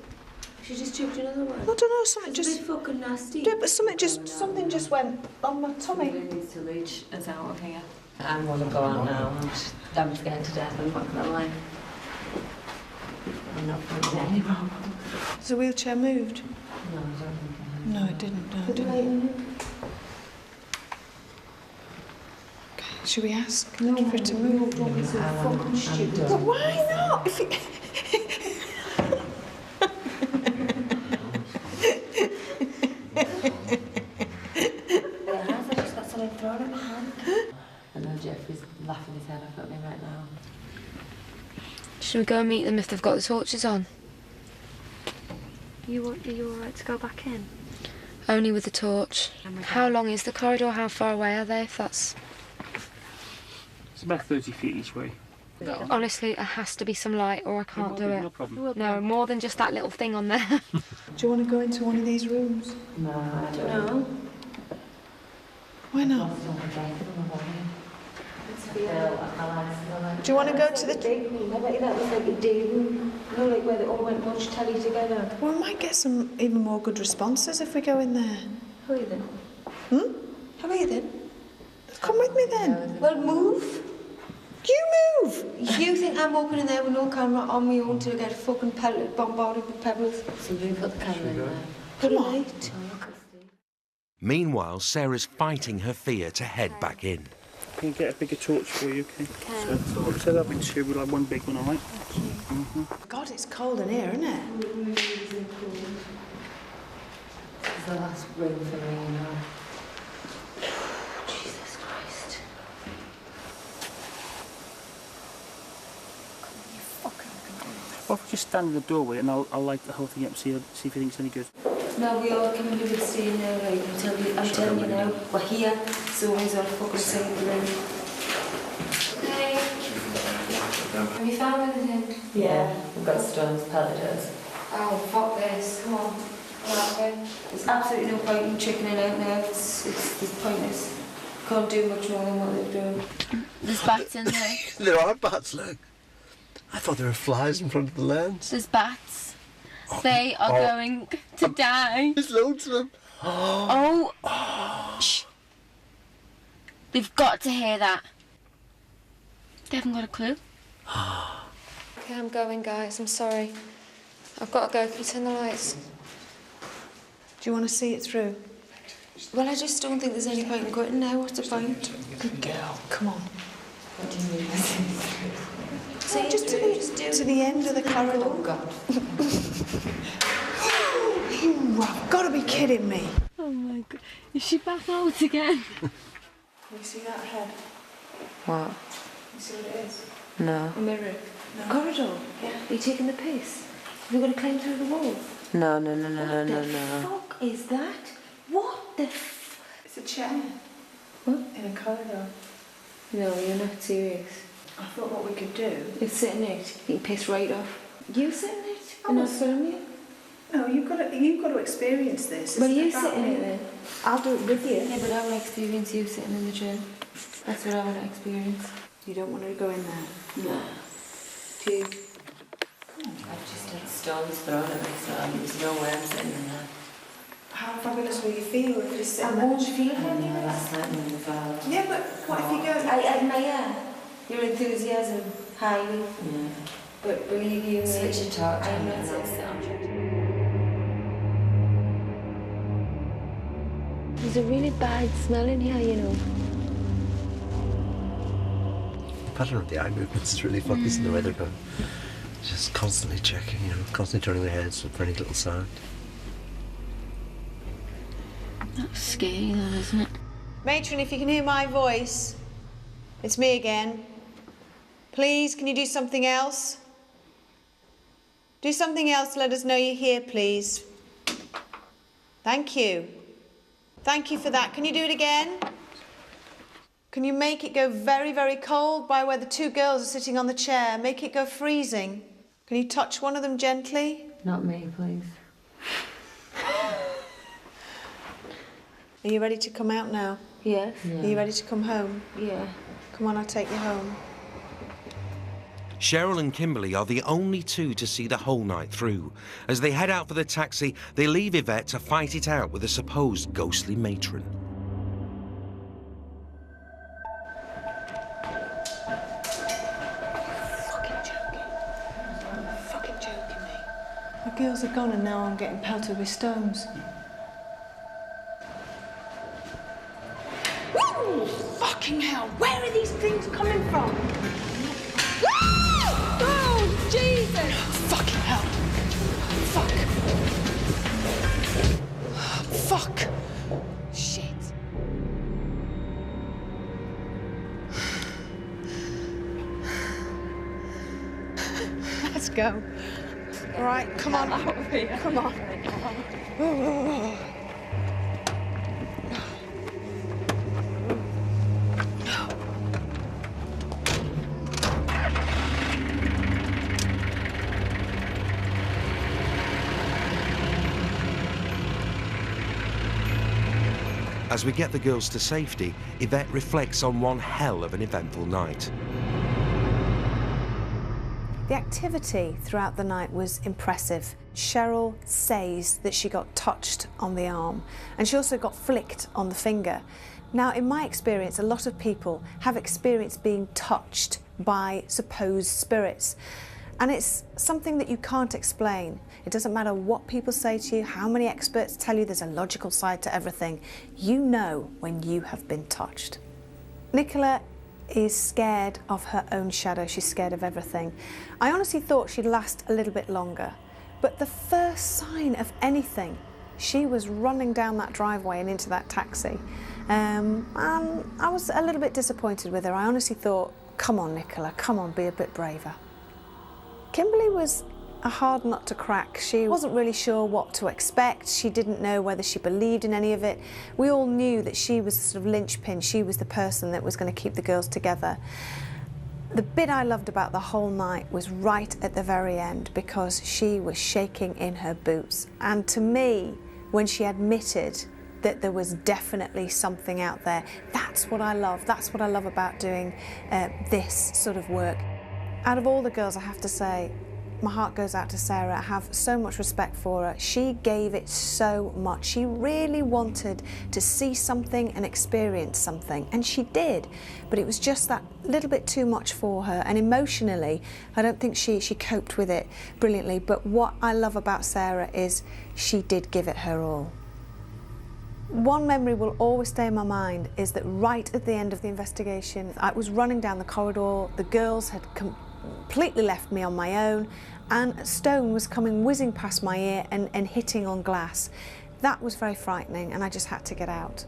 She just choked another one. I don't know, something just... It's a bit fucking nasty. Yeah, but something just went on my tummy. Somebody needs to reach us out of here. I want to go out now. I'm scared to death, I'm not going to lie. I'm not finding any wrong. Has the wheelchair moved? No, I don't think I have. No, it didn't. No, it didn't. Okay, should we ask No, for it to move? Don't be so fucking stupid. But why not? If it... I know Jeffrey's laughing his head off at me right now. Should we go and meet them if they've got the torches on? Are you alright to go back in? Only with the torch. How long is the corridor? How far away are they, if that's... It's about 30 feet each way. Honestly, it has to be some light or I can't do it. No problem. No, more than just that little thing on there. Do you want to go into one of these rooms? No, I don't know. Why not? Do you want to go to the big room? I bet you that was like a day room. You know, like where they all went watch telly together. Well, we might get some even more good responses if we go in there. How are you then? How are you then? Come with me then. Well, move. You move! You think I'm walking in there with no camera on my own till I get fucking pelted, bombarded with pebbles? So you put the camera in there. Put a light. Meanwhile, Sarah's fighting her fear to head back in. Can you get a bigger torch for you, okay? So that'll be two, we'll have one big one, all right? God, it's cold in here, isn't it? This is the last room for me now. Jesus Christ. Or if we just stand in the doorway and I'll light the whole thing up, see if you think it's any good. No, we all can be staying there, like, I'm telling you now, we're here, so he's on fucking side of the room. Hey. Have you found anything? Yeah, we've got stones, pelleters. Oh, fuck this. Come on. There's absolutely no point in chickening out now, it's pointless. Can't do much more than what they're doing. There's bats in there. There are bats, look. I thought there were flies in front of the lens. There's bats. They are going to die. There's loads of them. Shh. They've got to hear that. They haven't got a clue. Okay, I'm going, guys. I'm sorry. I've got to go. Can you turn the lights? Do you want to see it through? Well, I just don't think there's any point in going now. What's the point? Good girl. Come on. What do you mean? So just to the end of the corridor. Oh, God. You have got to be kidding me. Oh, my God. Is she back out again? Can you see that head? What? You see what it is? No. A mirror. No. Corridor? Yeah. Are you taking the piss? Are we going to climb through the wall? No. What the fuck is that? What the It's a chair. What? In a corridor. No, you're not serious. I thought what we could do... You're sitting in it. You can piss right off. You sitting in it? I'm not filming you. No, you've got to experience this. Well, you It's about sitting in me. it then. I'll do it with you. Yeah, but I want to experience you sitting in the chair. That's what I want to experience. You don't want to go in there? No. Do you? I've just had stones thrown at me, so there's no way I'm sitting in there. How fabulous will you feel if you sit I there? won't feel happy. No, that's not me as well. Yeah, but what if you go... I admire your enthusiasm highly. Yeah. But believe you me, Switch your torch I'm on not and I'll sitting sit on there. There's a really bad smell in here, you know. The pattern of the eye movements is really funny, isn't the way they're going. Just constantly checking, constantly turning their heads for any little sound. That's scary, though, isn't it? Matron, if you can hear my voice, it's me again. Please, can you do something else? Do something else to let us know you're here, please. Thank you. Thank you for that. Can you do it again? Can you make it go very, very cold by where the two girls are sitting on the chair? Make it go freezing. Can you touch one of them gently? Not me, please. Are you ready to come out now? Yes. Are you ready to come home? Yeah. Come on, I'll take you home. Cheryl and Kimberley are the only two to see the whole night through. As they head out for the taxi, they leave Yvette to fight it out with a supposed ghostly matron. Fucking joking me. The girls are gone and now I'm getting pelted with stones. Woo! Fucking hell, where are these things coming from? Oh, Jesus! Fucking hell. Fuck. Fuck. Shit. Let's go. All right, come on. Come on. As we get the girls to safety, Yvette reflects on one hell of an eventful night. The activity throughout the night was impressive. Cheryl says that she got touched on the arm, and she also got flicked on the finger. Now, in my experience, a lot of people have experienced being touched by supposed spirits, and it's something that you can't explain. It doesn't matter what people say to you, how many experts tell you there's a logical side to everything. You know when you have been touched. Nicola is scared of her own shadow. She's scared of everything. I honestly thought she'd last a little bit longer, but the first sign of anything, she was running down that driveway and into that taxi. And I was a little bit disappointed with her. I honestly thought, come on, Nicola, come on, be a bit braver. Kimberley was a hard nut to crack. She wasn't really sure what to expect. She didn't know whether she believed in any of it. We all knew that she was the sort of linchpin. She was the person that was going to keep the girls together. The bit I loved about the whole night was right at the very end, because she was shaking in her boots. And to me, when she admitted that there was definitely something out there, that's what I love. That's what I love about doing this sort of work. Out of all the girls, I have to say, my heart goes out to Sarah. I have so much respect for her. She gave it so much. She really wanted to see something and experience something, and she did. But it was just that little bit too much for her, and emotionally, I don't think she coped with it brilliantly. But what I love about Sarah is she did give it her all. One memory will always stay in my mind is that right at the end of the investigation, I was running down the corridor. The girls had completely left me on my own, and a stone was coming whizzing past my ear and hitting on glass. That was very frightening, and I just had to get out.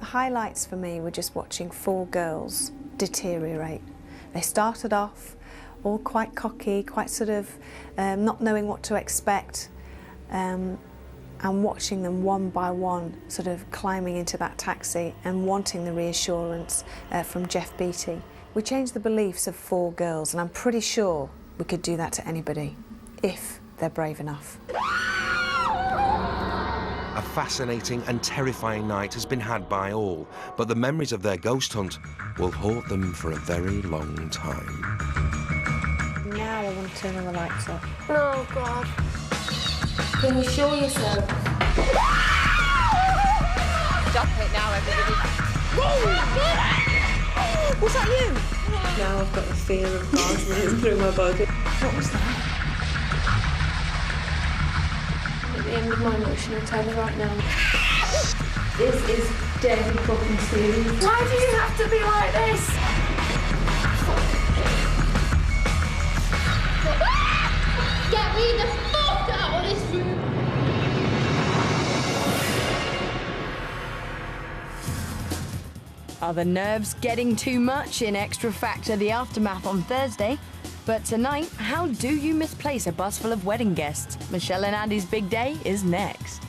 The highlights for me were just watching 4 girls deteriorate. They started off all quite cocky, quite sort of not knowing what to expect, and watching them one by one sort of climbing into that taxi and wanting the reassurance from Jeff Beattie. We changed the beliefs of 4 girls, and I'm pretty sure we could do that to anybody, if they're brave enough. A fascinating and terrifying night has been had by all, but the memories of their ghost hunt will haunt them for a very long time. Now I want to turn all the lights off. Oh, God. Can you show yourself? Stop it now, everybody. Was that you? Now I've got the fear of God running through my body. What was that? At the end of my emotional tether right now. This is deadly fucking serious. Why do you have to be like this? Get me the fuck out of this room! Are the nerves getting too much? In Extra Factor The Aftermath on Thursday. But tonight, how do you misplace a bus full of wedding guests? Michelle and Andy's big day is next.